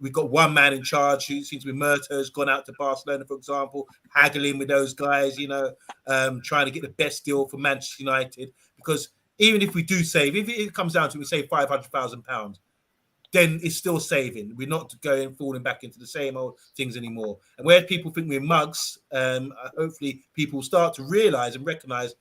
we've got one man in charge who seems to be Murto's gone out to Barcelona, for example, haggling with those guys, trying to get the best deal for Manchester United. Because even if we do save, if it comes down to we save £500,000, then it's still saving. We're not falling back into the same old things anymore. And where people think we're mugs, hopefully people start to realise and recognise,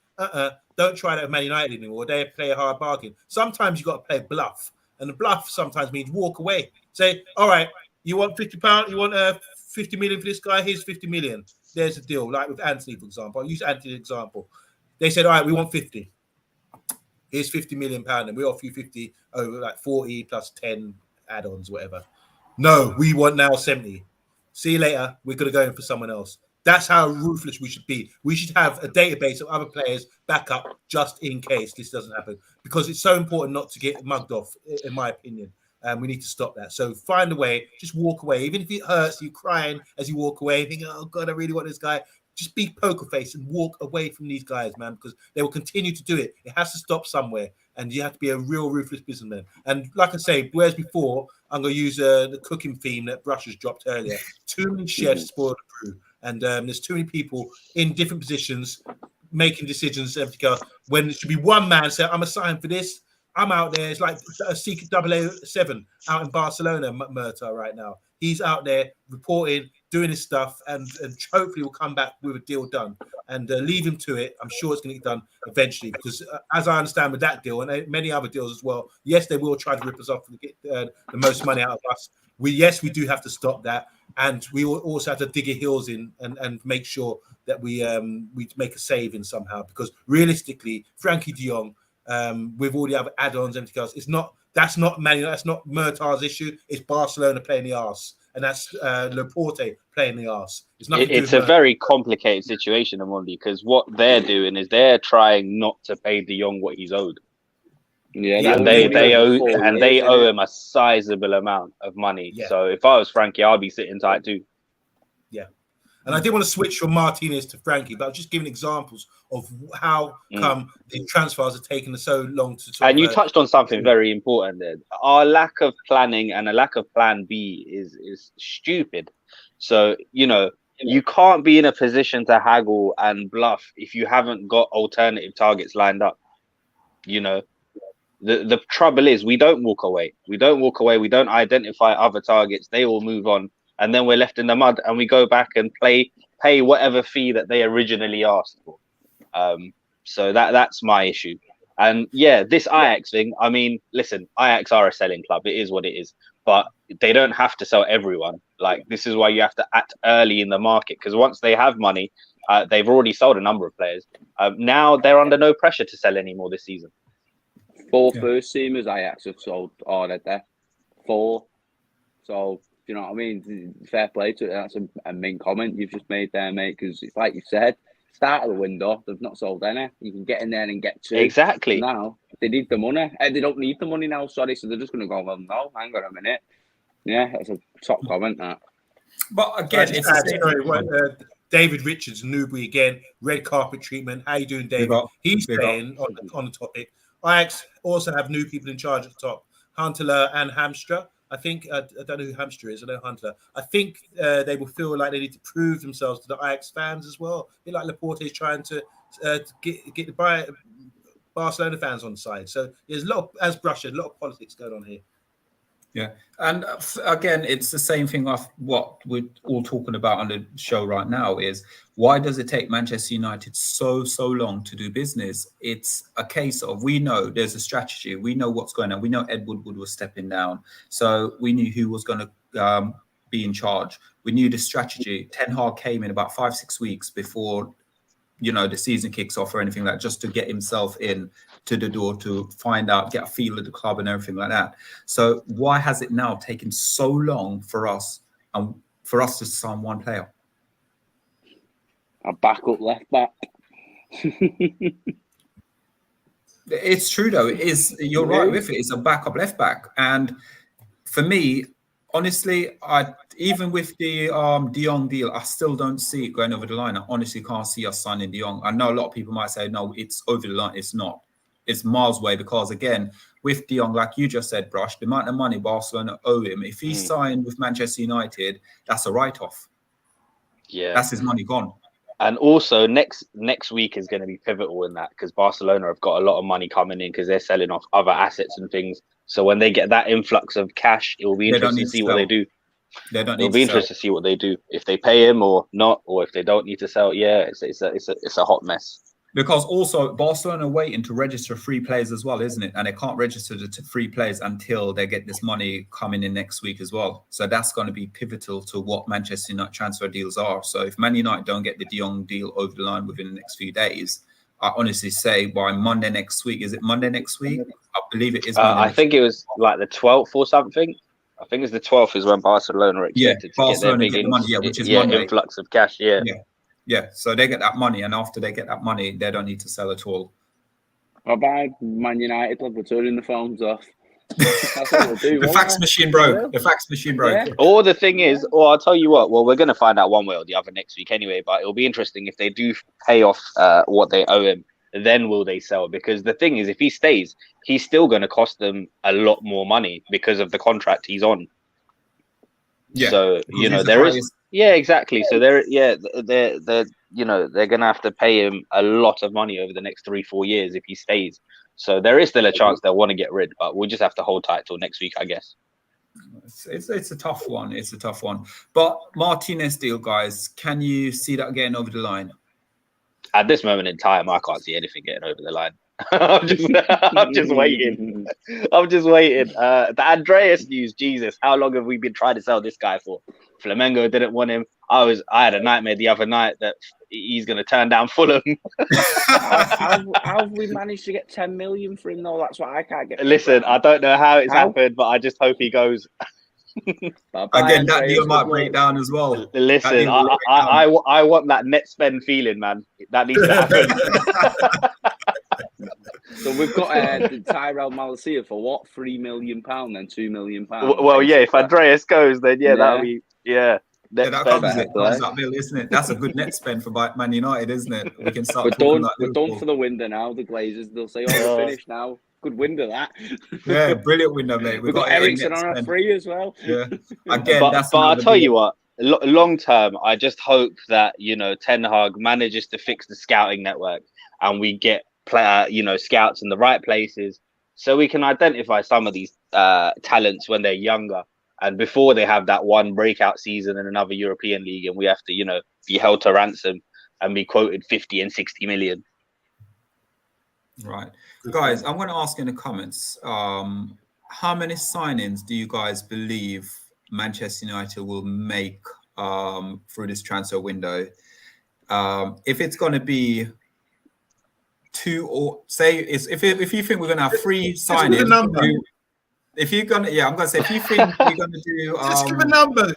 don't try that with Man United anymore. They play a hard bargain. Sometimes you've got to play bluff. And the bluff sometimes means walk away. Say, all right, you want £50? You want 50 million for this guy? Here's 50 million. There's a deal. Like with Anthony, for example. I'll use Anthony's example. They said, all right, we want 50. Here's £50 million, and we offer you 50 over like 40 plus 10 add-ons, whatever. No, we want now 70. See you later. We're going to go in for someone else. That's how ruthless we should be. We should have a database of other players back up just in case this doesn't happen, because it's so important not to get mugged off, in my opinion. We need to stop that. So find a way, just walk away. Even if it hurts, you're crying as you walk away, thinking, oh, God, I really want this guy. Just be poker face and walk away from these guys, man, because they will continue to do it. It has to stop somewhere, and you have to be a real ruthless businessman. And like I say, whereas before, I'm going to use the cooking theme that Brush has dropped earlier. Too many chefs spoil the brew, and there's too many people in different positions making decisions. When it should be one man say, I'm assigned for this. I'm out there. It's like a secret 007 out in Barcelona, Murta, right now. He's out there reporting, doing his stuff, and hopefully will come back with a deal done. And leave him to it. I'm sure it's going to get done eventually, because as I understand with that deal and many other deals as well, yes, they will try to rip us off and get the most money out of us. We do have to stop that. And we also have to dig our heels in and make sure that we make a saving somehow, because realistically, Frankie de Jong, with all the other add-ons, everything else, that's not Murta's issue. It's Barcelona playing the arse, and that's Laporte playing the arse. It's a very complicated situation, OMONDI, because what they're doing is they're trying not to pay de Jong what he's owed. Yeah, and they owe him a sizable amount of money. Yeah. So if I was Frankie, I'd be sitting tight too. Yeah. And I did want to switch from Martinez to Frankie, but I was just giving examples of how come the transfers are taking so long to sort And you touched on something very important there. Our lack of planning and a lack of plan B is stupid. So, you can't be in a position to haggle and bluff if you haven't got alternative targets lined up. The trouble is we don't walk away. We don't identify other targets. They all move on. And then we're left in the mud and we go back and pay whatever fee that they originally asked for. So that's my issue. And yeah, this Ajax thing, I mean, listen, Ajax are a selling club. It is what it is. But they don't have to sell everyone. Like, this is why you have to act early in the market, because once they have money, they've already sold a number of players. Now they're under no pressure to sell anymore this season. 4 first teamers Ajax have sold already. 4. So, you know what I mean? Fair play to it. That's a main comment you've just made there, mate, because it's like you said, start of the window, they've not sold any. You can get in there and get 2. Exactly. Now, they need the money. They don't need the money now, sorry, so they're just going to go, well, no, hang on a minute. Yeah, that's a top comment, that. But again, David Richards, Newbury again, red carpet treatment. How you doing, David? He's saying on the topic, Ajax also have new people in charge at the top, Huntelaar and Hamstra. I think, I don't know who Hamstra is, I know Huntelaar. I think they will feel like they need to prove themselves to the Ajax fans as well. A bit like Laporte is trying to get the Barcelona fans on the side. So there's a lot of politics going on here. Yeah, and again, it's the same thing of what we're all talking about on the show right now is why does it take Manchester United so long to do business? It's a case of, we know there's a strategy. We know what's going on. We know Ed Woodward was stepping down. So we knew who was going to be in charge. We knew the strategy. Ten Hag came in about 5-6 weeks before the season kicks off or anything like that, just to get himself in to the door, to find out, get a feel of the club and everything like that. So why has it now taken so long for us to sign one player? A backup left back. It's true though. It is. You're right with it. It's a backup left back, and for me, honestly, even with the De Jong deal, I still don't see it going over the line. I honestly can't see us signing De Jong. I know a lot of people might say, no, it's over the line. It's not. It's miles away because, again, with De Jong, like you just said, Brush, the amount of money Barcelona owe him, if he signed with Manchester United, that's a write-off. Yeah. That's his money gone. And also, next week is going to be pivotal in that, because Barcelona have got a lot of money coming in because they're selling off other assets and things. So when they get that influx of cash, it will be interesting to see what they do. It'll be interesting to see what they do, if they pay him or not, or if they don't need to sell. Yeah, it's a hot mess. Because also Barcelona are waiting to register free players as well, isn't it? And they can't register the free players until they get this money coming in next week as well. So that's going to be pivotal to what Manchester United transfer deals are. So if Man United don't get the De Jong deal over the line within the next few days, I honestly say by Monday next week. Is it Monday next week? I believe it is. I think it was like the 12th or something. I think it's the 12th is when Barcelona are expected to get their big money, which is Monday. Influx of cash. Yeah, so they get that money, and after they get that money, they don't need to sell at all. Bye-bye, Man United. We're turning the phones off. That's what we'll do. The fax machine broke. The fax machine broke. Yeah. Or the thing is, I'll tell you what. Well, we're going to find out one way or the other next week anyway. But it'll be interesting if they do pay off what they owe him. Then will they sell? Because the thing is, if he stays, he's still going to cost them a lot more money because of the contract he's on. Yeah. So there is. Yeah, exactly. So they're going to have to pay him a lot of money over the next 3-4 years if he stays. So there is still a chance they'll want to get rid, but we'll just have to hold tight till next week, I guess. It's a tough one. It's a tough one. But Martinez deal, guys, can you see that getting over the line? At this moment in time, I can't see anything getting over the line. I'm just waiting. The Andreas news, Jesus, how long have we been trying to sell this guy for? Flamengo didn't want him. I had a nightmare the other night that he's going to turn down Fulham. How have we managed to get 10 million for him though? That's what I can't get. Listen, I don't know how it's happened, but I just hope he goes. Again, that deal might break down as well. Listen, I want that net spend feeling, man. That needs to happen. So we've got Tyrell Malacia for what? £3 million, then £2 million. Well, yeah. If Andreas goes, then that'll be net that spend. comes that bill, isn't it? That's a good net spend for Man United, isn't it? We can start We're talking done. like We're Liverpool. done for the window now. The Glazers, they'll say, "Oh, we're finished now." Good window that. Yeah, brilliant window, mate. We've got Ericsson on a free as well. Yeah, again, but I'll tell you what. Long term, I just hope that Ten Hag manages to fix the scouting network and we get scouts in the right places, so we can identify some of these talents when they're younger and before they have that one breakout season in another European league, and we have to be held to ransom and be quoted 50 and 60 million. Right, guys, I'm going to ask in the comments, how many signings do you guys believe Manchester United will make through this transfer window? If it's going to be 2, or say if you think we're going to have 3 signings, if you're going to, I'm going to say, if you think we're going to do, just give a number.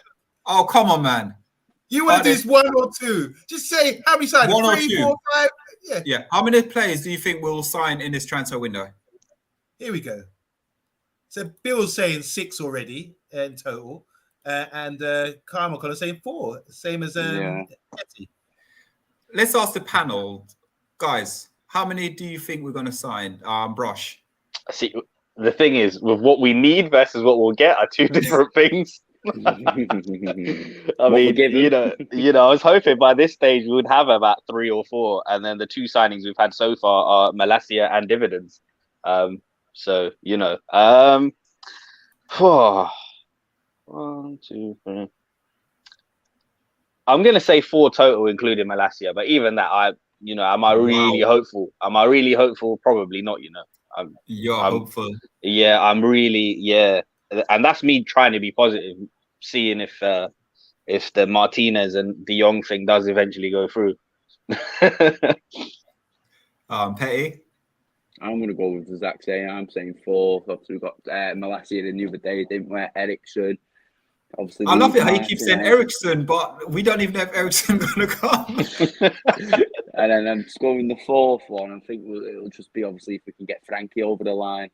Oh, come on, man. You want to do 1 or 2? Just say how many signings? 1 or 3, 2. 4, 5. Yeah. How many players do you think will sign in this transfer window? Here we go. So Bill's saying 6 already in total, and Carmel kind of saying 4, same as Etty. Let's ask the panel, guys. How many do you think we're going to sign? Brush. See, the thing is, with what we need versus what we'll get are 2 different things. I mean, I was hoping by this stage we would have about 3 or 4, and then the 2 signings we've had so far are Malacia and dividends. So 1, 2, 3. I'm gonna say 4 total, including Malacia. But even that, am I really hopeful? Am I really hopeful? Probably not. I'm hopeful. Yeah, I'm really and that's me trying to be positive, seeing if the Martinez and De Jong thing does eventually go through. Petty. I'm going to go with the exact same. I'm saying 4. Obviously, we got Malacia the other day, didn't we? Ericsson. Obviously, I love it how you keep saying Ericsson, but we don't even know if Ericsson going to come. And then I'm scoring the 4th one. I think it'll just be obviously if we can get Frankie over the line.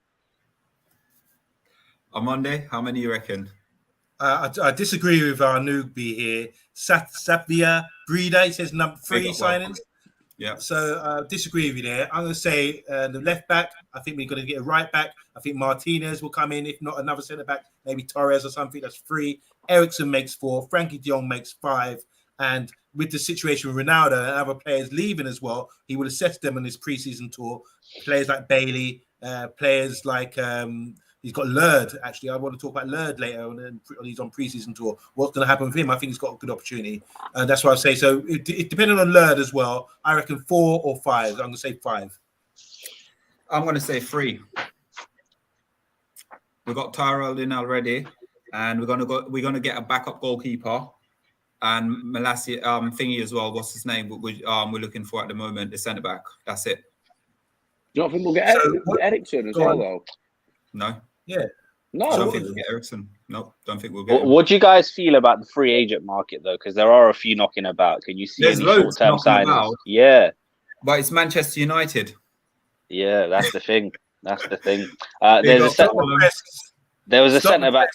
OMONDI, how many you reckon? I disagree with our newbie here. Sapia Breda, he says number 3 signings. Yeah. So disagree with you there. I'm going to say the left back, I think we're going to get a right back. I think Martinez will come in, if not another centre back, maybe Torres or something. That's 3. Ericsson makes 4. Frankie de Jong makes 5. And with the situation with Ronaldo and other players leaving as well, he will assess them on his preseason tour. Players like Bailey, players like he's got Lerd. Actually, I want to talk about Lerd later on. He's on preseason tour. What's going to happen with him? I think he's got a good opportunity, and that's what I say. So, it depending on Lerd as well, I reckon 4 or 5. I'm going to say 5. I'm going to say 3. We've got Tyrell in already, and we're going to get a backup goalkeeper, and Malacia thingy as well. What's his name? We're looking for at the moment the centre back. That's it. Do you not think we'll get Ericsson as well, though? No. Yeah. No, I don't think we'll get Ericsson. No, don't think we'll get him. What do you guys feel about the free agent market, though? Because there are a few knocking about. Can you see any short-term signings? Yeah. But it's Manchester United. Yeah, that's the thing. That's the thing. There was a centre back.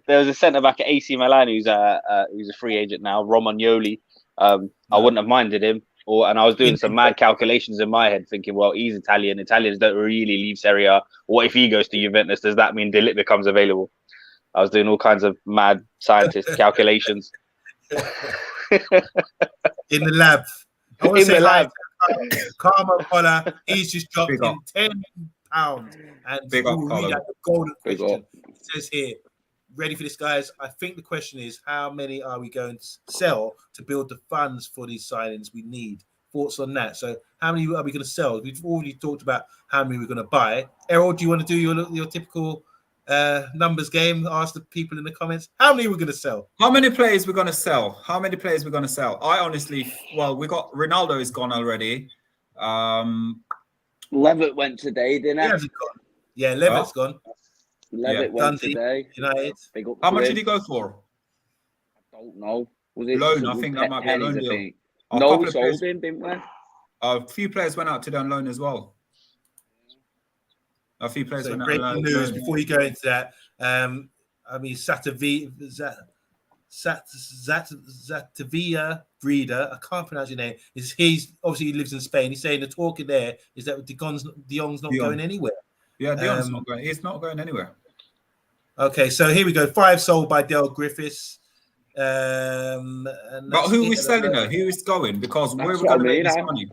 There was a centre back at AC Milan who's a free agent now, Romagnoli. I wouldn't have minded him. And I was doing some mad calculations in my head, thinking, well, he's Italian. Italians don't really leave Serie A. What if he goes to Juventus? Does that mean De Ligt becomes available? I was doing all kinds of mad scientist calculations. In the lab. I want to say hi to Karma Poller. He's just dropped in £10. And Big up, we'll read out the golden Big question. up. It says here, ready for this, guys? I think the question is, how many are we going to sell to build the funds for these signings we need? Thoughts on that? So how many are we going to sell? We've already talked about how many we're going to buy. Errol, do you want to do your typical numbers game? Ask the people in the comments. How many are we going to sell? How many players we're going to sell? How many players we're going to sell? I honestly, we got Ronaldo is gone already. Levitt went today, didn't he? Yeah, Levitt's gone. Levitt went today. United. How much did he go for? I don't know. Was it loan? I think that might be a loan deal. No, we sold him, didn't we? A few players went out to on loan as well. A few players So went out breaking on news loan. before you go into that. I mean, Zatavia Breeder, I can't pronounce your name. He's obviously he lives in Spain. He's saying the talk in there is that De Jong's not going anywhere. Yeah, Dion's not going. He's not going anywhere. Okay, so here we go. 5 sold by Dale Griffiths. But who is selling though? Who is going? Because where we're going to make this money.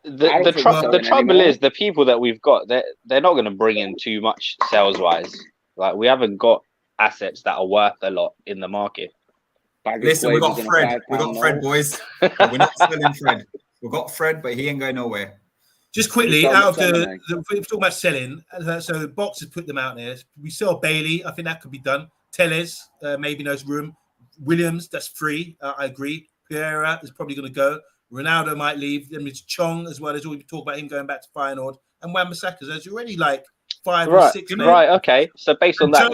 The trouble is the people that we've got, they're not going to bring in too much sales wise. Like we haven't got assets that are worth a lot in the market. Listen, we got Fred. We got Fred, boys. We're not selling Fred. We got Fred, but he ain't going nowhere. Just quickly, out of the we're talking about selling, so Box has put them out there. We sell Bailey. I think that could be done. Teles, maybe knows room. Williams, that's free. I agree. Pereira is probably going to go. Ronaldo might leave. Then there's Chong as well. There's already talk about him going back to Feyenoord. And Wan-Bissaka, there's already like 5 or 6. Right, okay. So based on that,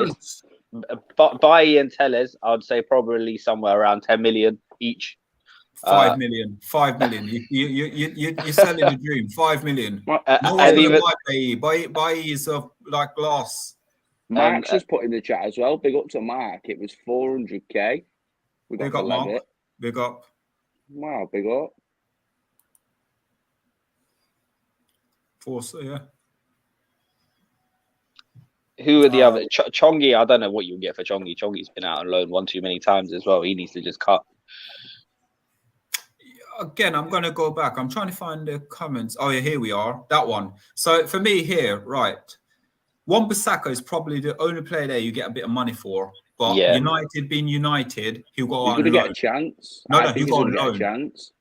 Bailly and Teles, I'd say probably somewhere around 10 million each. 5 million. 5 million. You're selling a dream. 5 million. No and even Bailly is like glass. Mark's just put in the chat as well. Big up to Mark. It was 400k. We got Mark. Big up. Wow, big up. Yeah. Who are the other? Chongi, I don't know what you'll get for Chongi. Chongi's been out on loan one too many times as well. He needs to just cut. Again, I'm going to go back. I'm trying to find the comments. Oh, yeah, here we are. That one. So for me here, right, Wan-Bissaka is probably the only player there you get a bit of money for. But United being United, he'll go on loan. He's going to get a chance. No, he'll go on loan. Chance.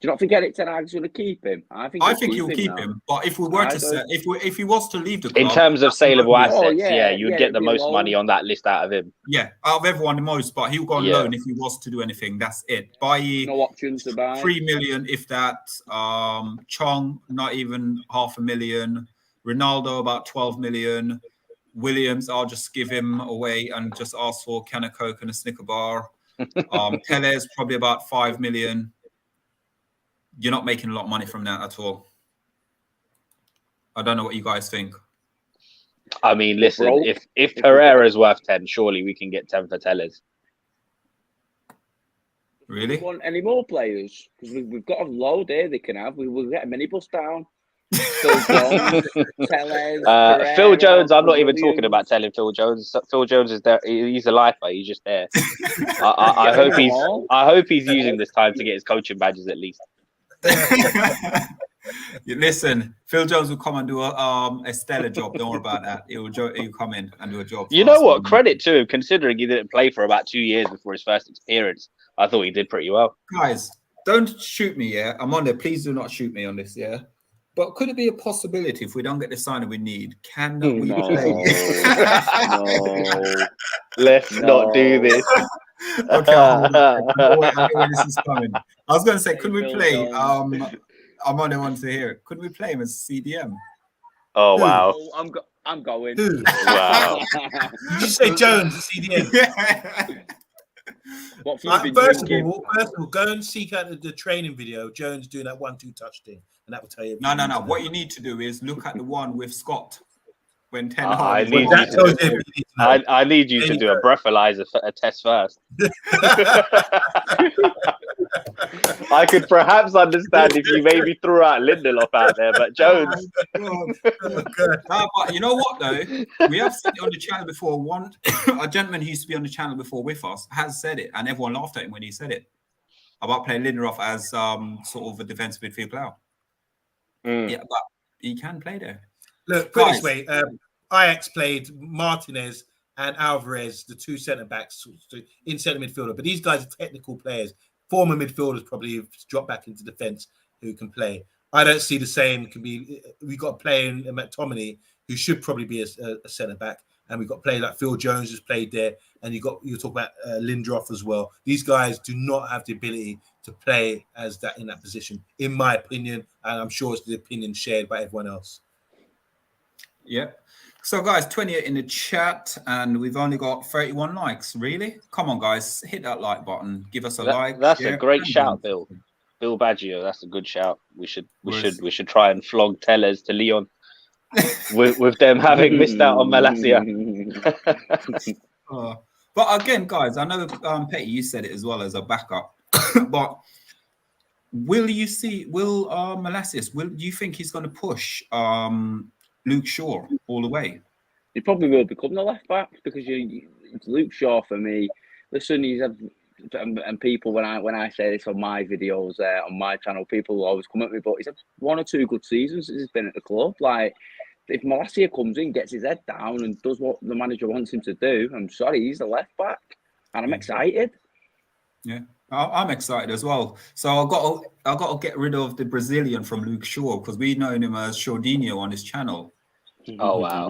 Do you not think Eric Ten Hag's going to keep him? I think he'll keep him. But if we were to sell, if he was to leave the club, in terms of saleable assets, you'd get the most money on that list out of him. Yeah, out of everyone the most. But he'll go on loan if he was to do anything. That's it. No options to buy. 3 million, if that. Chong, not even 500,000. Ronaldo, about 12 million. Williams, I'll just give him away and just ask for a can of Coke and a Snicker bar. Teles, probably about 5 million. You're not making a lot of money from that at all. I don't know what you guys think. I mean, listen, if Pereira's worth 10, surely we can get 10 for Teles. Really? Do you want any more players? Because we've got a load here they can have. We'll get a minibus down. Phil Jones, Teles, Phil Jones, I'm not even talking about telling Phil Jones. Phil Jones is there. He's a lifer. He's just there. I hope he's using this time to get his coaching badges at least. Listen, Phil Jones will come and do a stellar job. Don't worry about that. He'll come in and do a job. You know what? Credit to him, considering he didn't play for about 2 years before his first appearance. I thought he did pretty well. Guys, don't shoot me, yeah? I'm on there. Please do not shoot me on this, yeah? But could it be a possibility if we don't get the signer we need? Can we play? No. Let's not do this. Okay, I know where this is coming. I was going to say, could we play? I'm on the one to hear it. Could we play him as CDM? Oh wow! I'm going. Wow! Did you say Jones at CDM? Yeah. First of all, go and seek out the training video. Jones doing that 1-2 touch thing, and that will tell you. No. What you need to do is look at the one with Scott. When 10 I need you to do a breathalyzer test first. I could perhaps understand if you maybe threw out Lindelof out there, but Jones. But you know what though? We have said it on the channel before. A gentleman who used to be on the channel before with us has said it, and everyone laughed at him when he said it about playing Lindelof as sort of a defensive midfield player. Yeah, but he can play there. Look, put it this way, Ajax played Martinez and Alvarez, the 2 centre-backs in centre midfielder. But these guys are technical players. Former midfielders probably have dropped back into defence who can play. I don't see the same. We've got a player in McTominay who should probably be a centre-back. And we've got a player like Phil Jones who's played there. And you talk about Lindelof as well. These guys do not have the ability to play as that in that position, in my opinion. And I'm sure it's the opinion shared by everyone else. Yeah. So, guys, 28 in the chat, and we've only got 31 likes. Really? Come on, guys, hit that like button. Give us a like. That's a great shout, Bill. Bill Baggio. That's a good shout. We should try and flog Tellers to Leon. with them having missed out on Malacia. But again, guys, I know Petty, you said it as well as a backup, but will Malacius, do you think he's going to push Luke Shaw all the way? He probably will become the left back because Luke Shaw for me. Listen, and people when I say this on my videos on my channel, people will always come at me. But he's had 1 or 2 good seasons since he's been at the club. Like if Malacia comes in, gets his head down, and does what the manager wants him to do, I'm sorry, he's the left back, and I'm excited. Yeah, I'm excited as well. So I got to get rid of the Brazilian from Luke Shaw because we know him as Shordinho on his channel. Oh wow.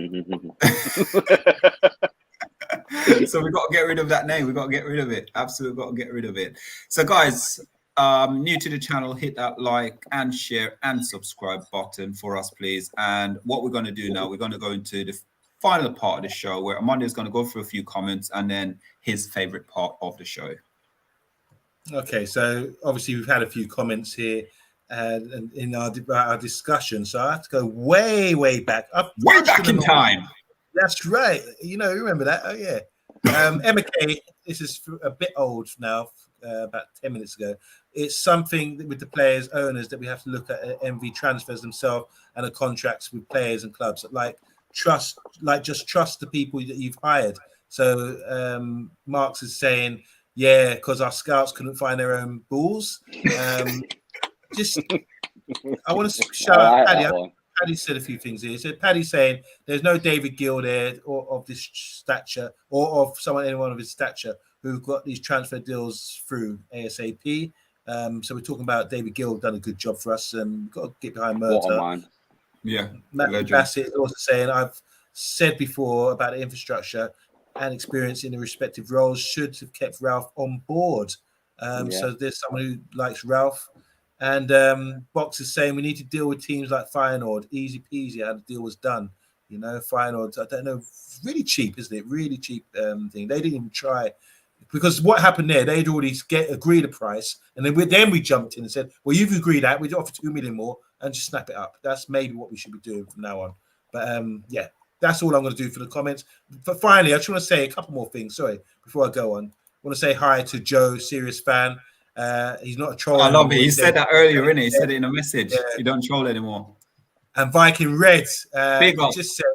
So we got to get rid of that name. We got to get rid of it. Absolutely got to get rid of it. So guys, new to the channel, hit that like and share and subscribe button for us, please. And what we're going to do now, we're going to go into the final part of the show where OMONDI is going to go through a few comments and then his favorite part of the show. Okay, so obviously we've had a few comments here and in our discussion. So I have to go way back. Way back in time. That's right. You know, remember that? Oh yeah. Emma K, this is a bit old now, about 10 minutes ago. It's something with the players, owners, that we have to look at MV transfers themselves and the contracts with players and clubs. Just trust the people that you've hired. So Marx is saying, yeah, because our scouts couldn't find their own balls. I want to shout out Paddy. Paddy said a few things here. He said, Paddy saying there's no David Gill there or of this stature or of anyone of his stature who got these transfer deals through ASAP. So we're talking about David Gill done a good job for us and we've got to get behind Murta. Yeah. Matt Bassett is also saying, I've said before about the infrastructure and experience in the respective roles should have kept Ralph on board. So there's someone who likes Ralph. And Box is saying we need to deal with teams like Feyenoord. Easy peasy how the deal was done. You know, Feyenoord, I don't know, really cheap, isn't it? Really cheap thing. They didn't even try. Because what happened there, they'd already agreed a price. And then we jumped in and said, well, you've agreed that. We'd offer 2 million more and just snap it up. That's maybe what we should be doing from now on. But yeah, that's all I'm going to do for the comments. But finally, I just want to say a couple more things. Sorry, before I go on. I want to say hi to Joe, serious fan. He's not a troll. I love it. He said that earlier, innit? He said it in a message. Yeah. You don't troll anymore. And Viking Red just said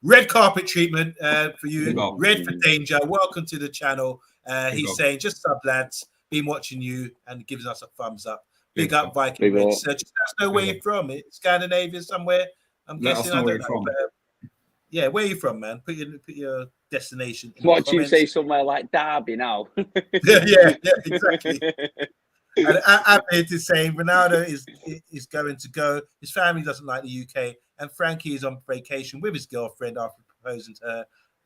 red carpet treatment for you. Red for danger. Welcome to the channel. He's saying just sub lads, been watching you and gives us a thumbs up. Big up Viking Red. So just let us know where you're from. It's Scandinavia somewhere. I'm guessing. I don't know. But, yeah, where are you from, man? Put your destination. What do you say somewhere like Derby now? yeah, exactly. And Abid is saying Ronaldo is going to go. His family doesn't like the UK, and Frankie is on vacation with his girlfriend after proposing to her.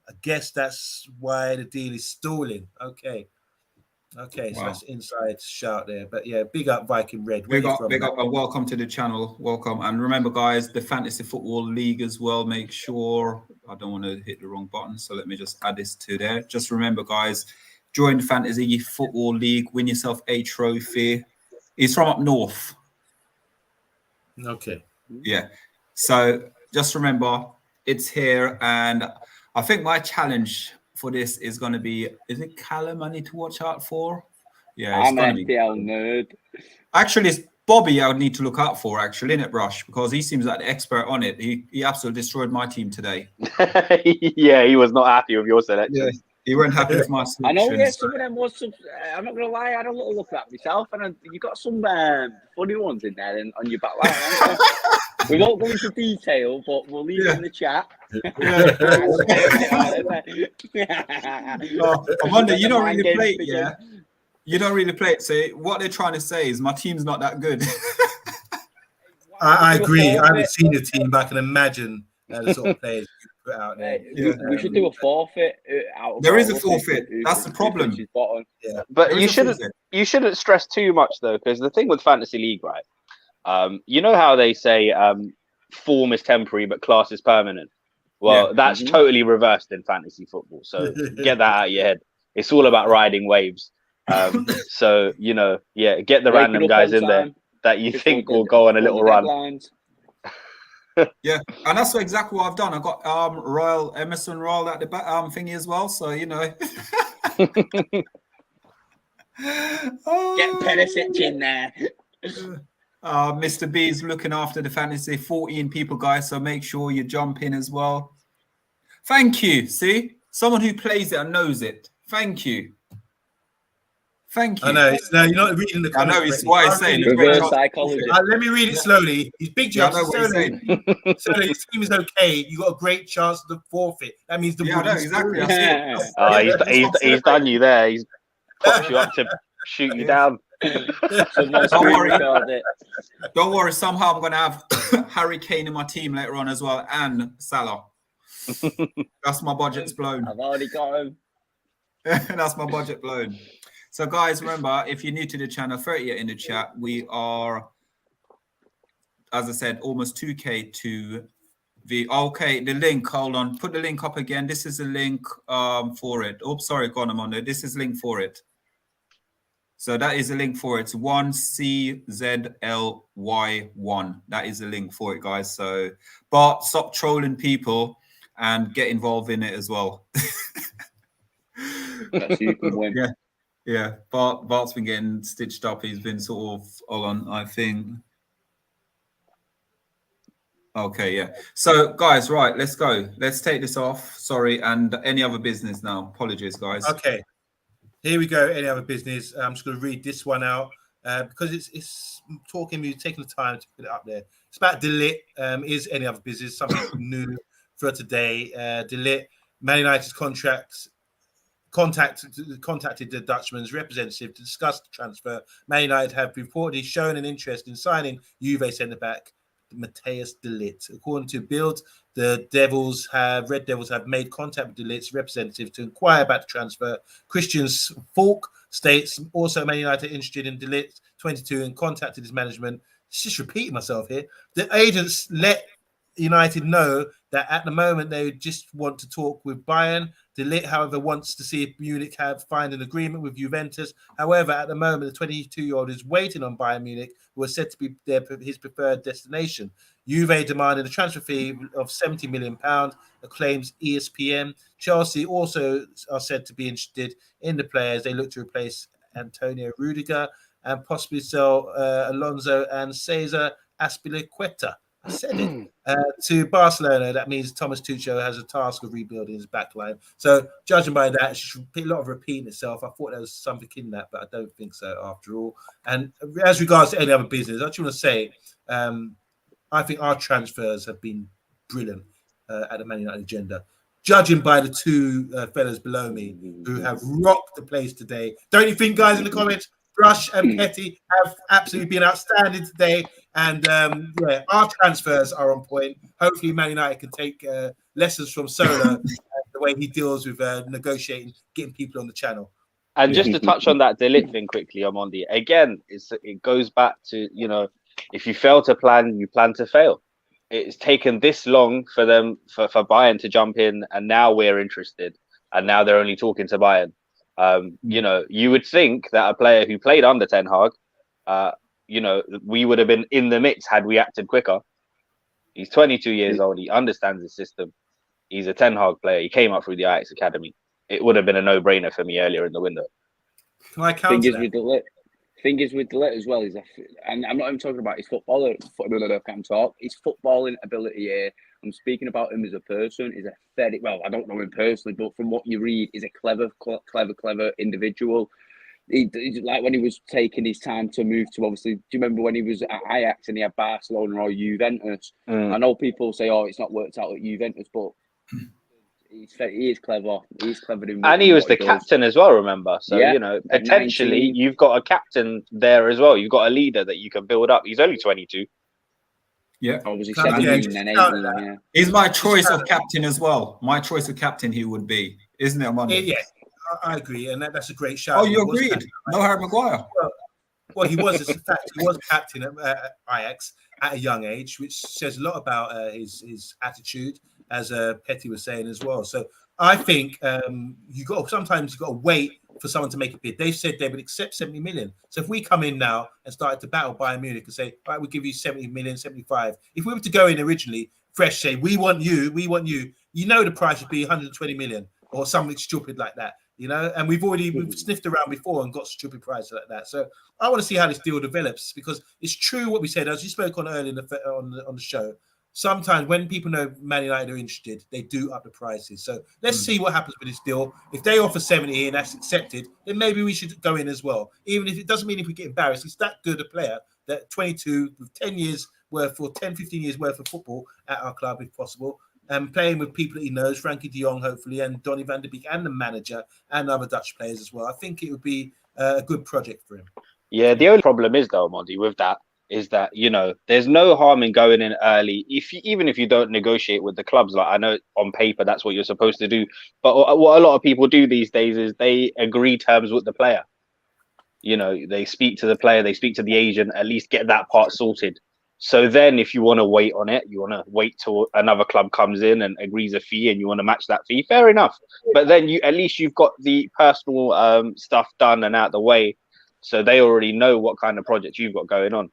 I guess that's why the deal is stalling. Okay, so that's inside shout there. But yeah, big up Viking Red. Big up, and welcome to the channel. Welcome, and remember, guys, the Fantasy Football League as well. Make sure I don't want to hit the wrong button, so let me just add this to there. Just remember, guys, join the Fantasy Football League. Win yourself a trophy. He's from up north. Okay. Yeah. So just remember, it's here, and I think my challenge for this is going to be, is it Callum I need to watch out for? Yeah, it's I'm an FPL nerd. Actually, it's Bobby I would need to look out for, actually, in it, Brush, because he seems like the expert on it. He absolutely destroyed my team today. Yeah, he was not happy with your selection. Yeah, he weren't happy with my selection. I know, yeah, some of them was some, I'm not going to lie, I had a little look at myself, and you got some funny ones in there on your back line. We won't go into detail, but we'll leave it in the chat. I wonder, you don't really play it, yeah? You don't really play it. So what they're trying to say is my team's not that good. I agree. I haven't seen your team, but I can imagine the sort of players you put out there. We should do a forfeit. There is a forfeit. That's the problem. Yeah. But you shouldn't stress too much, though, because the thing with Fantasy League, right? You know how they say form is temporary, but class is permanent? Well, that's totally reversed in fantasy football. So get that out of your head. It's all about riding waves. So, you know, get the random guys in there that you think will go on a little run. Yeah, and that's exactly what I've done. I got Royal Emerson Royal at the back thingy as well. So you know, Get Perisic in there. Mr. B's looking after the fantasy 14 people, guys. So make sure you jump in as well. Thank you. See, someone who plays it and knows it. Thank you. Thank you. I know. No, you're not reading the comments. I know it's what he's saying. Reverse psychology. Let me read it slowly. He's big Yeah, I jobs. know what he's saying. So his team is okay. You got a great chance to forfeit. That means the Yeah, I know, wooden exactly. spoon. I see it. He's done you there. He's popped you up to shoot you down. Don't worry. Somehow I'm going to have Harry Kane in my team later on as well, and Salah. That's my budget's blown. I've already got him. That's my budget blown. So, guys, remember, if you're new to the channel, 38 in the chat. We are, as I said, almost 2K to the. Okay, the link. Hold on. Put the link up again. This is the link for it. Oops, sorry, gone. I'm on there. This is link for it. So that is a link for it. It's 1CZLY1. That is the link for it, guys. So, but stop trolling people and get involved in it as well. That's you can win. Yeah. Yeah, Bart's been getting stitched up. He's been sort of on, I think. Okay, yeah. So, guys, right, let's go. Let's take this off. Sorry, and any other business now. Apologies, guys. Okay, here we go. Any other business? I'm just going to read this one out because it's talking me, taking the time to put it up there. It's about Delit. Is any other business something new for today? Delit, Man United's contacted the Dutchman's representative to discuss the transfer. Man United have reportedly shown an interest in signing Juve centre-back Matthijs de Ligt. According to Bild, the Red Devils have made contact with de Ligt's representative to inquire about the transfer. Christian Falk states also Man United interested in de Ligt, 22, and contacted his management. Just repeating myself here. The agents let United know that at the moment they just want to talk with Bayern. De Ligt, however, wants to see if Munich find an agreement with Juventus. However, at the moment, the 22-year-old is waiting on Bayern Munich, who are said to be his preferred destination. Juve demanded a transfer fee of £70 million, claims ESPN. Chelsea also are said to be interested in the players. They look to replace Antonio Rudiger and possibly sell Alonso and Cesar Azpilicueta. I said it. To Barcelona, that means Thomas Tuchel has a task of rebuilding his backline. So, judging by that, it's a lot of repeating itself. I thought there was something in that, but I don't think so after all. And as regards to any other business, I just want to say, I think our transfers have been brilliant at the Man United agenda. Judging by the two fellas below me who have rocked the place today. Don't you think, guys, in the comments? Rush and Petty have absolutely been outstanding today. And yeah, our transfers are on point. Hopefully, Man United can take lessons from Solo and the way he deals with negotiating, getting people on the channel. And just to touch on that De Ligt thing quickly, Omondi, again, it goes back to, you know, if you fail to plan, you plan to fail. It's taken this long for them, for Bayern to jump in, and now we're interested. And now they're only talking to Bayern. You know, you would think that a player who played under Ten Hag, you know, we would have been in the mix had we acted quicker. He's 22 years old. He understands the system. He's a Ten Hag player. He came up through the Ajax Academy. It would have been a no-brainer for me earlier in the window. Can I counter that? Thing is with De Ligt as well, and I'm not even talking about his football. His footballing ability here. I'm speaking about him as a person. He's a very well. I don't know him personally, but from what you read, he's a clever individual. He's like when he was taking his time to move to, obviously, do you remember when he was at Ajax and he had Barcelona or Juventus? I know people say, "Oh, it's not worked out at Juventus," but he is clever. He's clever and he was the captain as well, remember? So, yeah, you know, potentially you've got a captain there as well. You've got a leader that you can build up. He's only 22. Yeah. Obviously 17 and 18. Yeah. He's my choice of captain as well. My choice of captain he would be, isn't it, Amanda? Yeah, I agree. And that's a great shout. Oh, you agreed? No Harry Maguire. Well, he was, in fact, he was captain at Ajax at a young age, which says a lot about his attitude, as Petty was saying as well. So I think sometimes you've got to wait for someone to make a bid. They've said they would accept 70 million. So if we come in now and started to battle Bayern Munich and say, all right, we'll give you 70 million, 75. If we were to go in originally, fresh, say, we want you, you know the price would be 120 million or something stupid like that, you know? And we've sniffed around before and got stupid prices like that. So I want to see how this deal develops, because it's true what we said, as you spoke on earlier on the show. Sometimes when people know Man United are interested, they do up the prices. So let's see what happens with this deal. If they offer 70 and that's accepted, then maybe we should go in as well. Even if it doesn't mean if we get embarrassed, it's that good a player, that 22 with 10 years worth or 10, 15 years worth of football at our club, if possible, and playing with people that he knows, Frankie de Jong, hopefully, and Donny van der Beek, and the manager, and other Dutch players as well. I think it would be a good project for him. Yeah, the only problem is, though, Mondi, with that, is that, you know, there's no harm in going in early, even if you don't negotiate with the clubs. Like, I know on paper that's what you're supposed to do, but what a lot of people do these days is they agree terms with the player. You know, they speak to the player, they speak to the agent, at least get that part sorted. So then if you want to wait on it, you want to wait till another club comes in and agrees a fee and you want to match that fee, fair enough. But then at least you've got the personal stuff done and out the way, so they already know what kind of project you've got going on.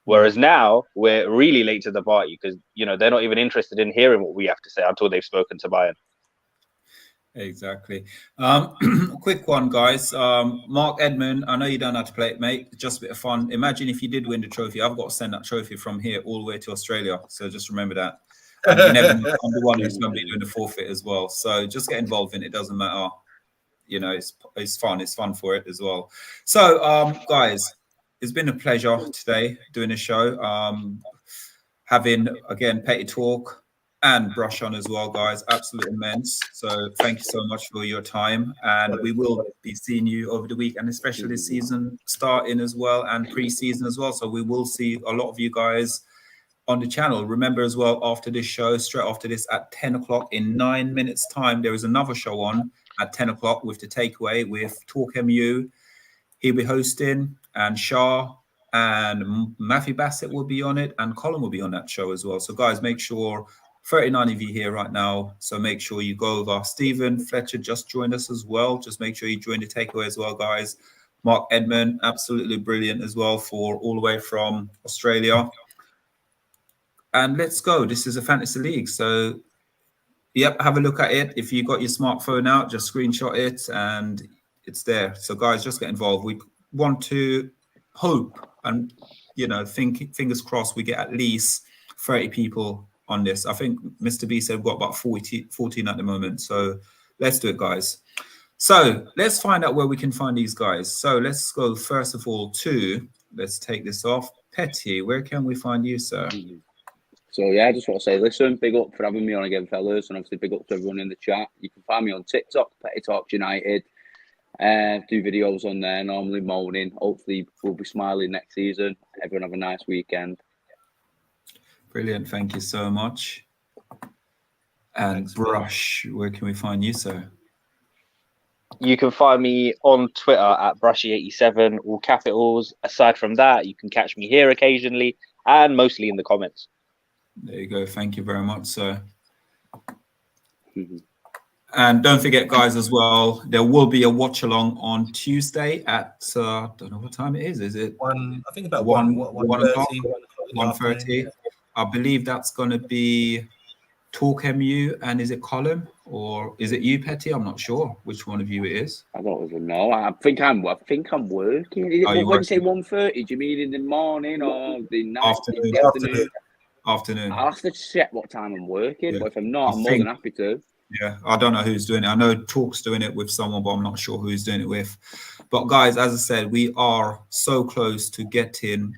Whereas now we're really late to the party, because, you know, they're not even interested in hearing what we have to say until they've spoken to Bayern. Exactly. Quick one, guys. Mark Edmund, I know you don't know how to play it, mate. Just a bit of fun. Imagine if you did win the trophy. I've got to send that trophy from here all the way to Australia. So just remember that. And you never know, I'm the one who's going to be doing the forfeit as well. So just get involved in it. It doesn't matter. You know, it's fun. It's fun for it as well. So, guys, it's been a pleasure today doing the show. Having, again, Petty Talk and Brush on as well, guys. Absolute immense. So thank you so much for your time. And we will be seeing you over the week, and especially this season starting as well, and pre-season as well. So we will see a lot of you guys on the channel. Remember as well, after this show, straight after this at 10 o'clock, in 9 minutes time, there is another show on at 10 o'clock with The Takeaway with TalkMU. He'll be hosting, and SHAH and Matthew Bassett will be on it, and Colin will be on that show as well. So guys, make sure, 39 of you here right now, so make sure you go over. Stephen Fletcher just joined us as well. Just make sure you join The Takeaway as well, guys. Mark Edmund, absolutely brilliant as well, for all the way from Australia. And let's go. This is a fantasy league. So, yep, have a look at it. If you got your smartphone out, just screenshot it and it's there. So, guys, just get involved. We want to hope and, you know, fingers crossed we get at least 30 people on this. I think Mr. B said we've got about 14 at the moment. So let's do it, guys. So let's find out where we can find these guys. So let's go first of all to, let's take this off. Petty, where can we find you, sir? So yeah, I just want to say, listen, big up for having me on again, fellas, and obviously big up to everyone in the chat. You can find me on TikTok, Petty Talks United. Do videos on there, normally moaning. Hopefully we'll be smiling next season. Everyone have a nice weekend. Brilliant. Thank you so much. And thanks, Brush, where can we find you, sir? You can find me on Twitter at Brushy87, all capitals. Aside from that, you can catch me here occasionally and mostly in the comments. There you go. Thank you very much, sir. And don't forget, guys, as well, there will be a watch along on Tuesday at I don't know what time it is. Is it one? I think about 1:30. I believe that's going to be TalkMU, and is it Colin or is it you, Petty? I'm not sure which one of you it is. I don't even know. I think I'm working. Is it when you say 1:30? Do you mean in the morning or the night? Afternoon. I'll have to check what time I'm working. Yeah. But if I'm not, I'm more than happy to. Yeah, I don't know who's doing it. I know Talk's doing it with someone, but I'm not sure who's doing it with. But guys, as I said, we are so close to getting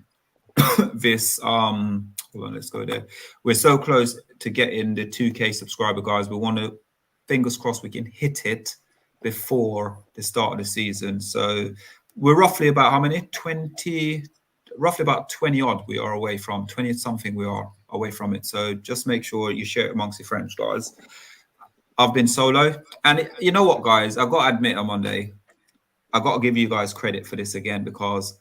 this. Hold on, let's go there. We're so close to getting the 2K subscriber, guys. We want to, fingers crossed, we can hit it before the start of the season. So we're roughly about how many? 20, roughly about 20 odd we are away from, 20 something we are away from it. So just make sure you share it amongst your friends, guys. I've been solo. And you know what, guys? I've got to admit on Monday, I've got to give you guys credit for this again, because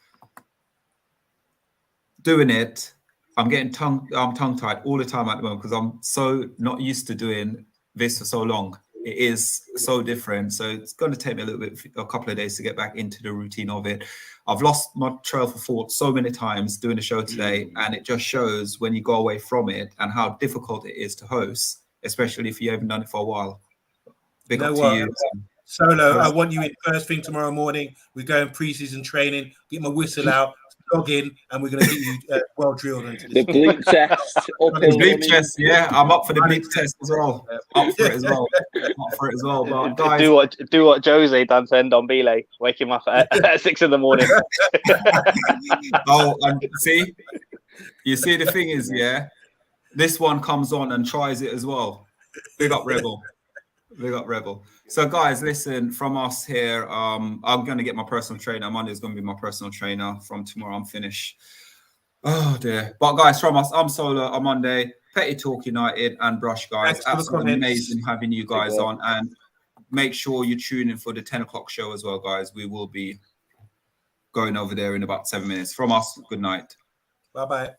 doing it, I'm getting tongue-tied all the time at the moment, because I'm so not used to doing this for so long. it is so different. So it's going to take me a couple of days to get back into the routine of it. I've lost my trail for thought so many times doing the show today, and it just shows when you go away from it and how difficult it is to host, especially if you haven't done it for a while. Big up to you. Solo, I want you in first thing tomorrow morning. We're going pre-season training. Get my whistle out, log in, and we're going to get you well drilled into this. The bleep test. The bleep test, yeah. I'm up for the bleep test as well. Up for it as well. But guys, do what Jose done to end on Belay, wake him up at 6 in the morning. Oh, and you see, the thing is, yeah, this one comes on and tries it as well. Big up Rebel. Big up Rebel. So guys, listen, from us here, I'm going to get my personal trainer. Monday is going to be my personal trainer. From tomorrow, I'm finished. Oh dear. But guys, from us, I'm Solo, I'm Monday, Petty Talk United and Brush, guys. Absolutely amazing having you guys on. And make sure you tune in for the 10 o'clock show as well, guys. We will be going over there in about 7 minutes. From us, good night. Bye-bye.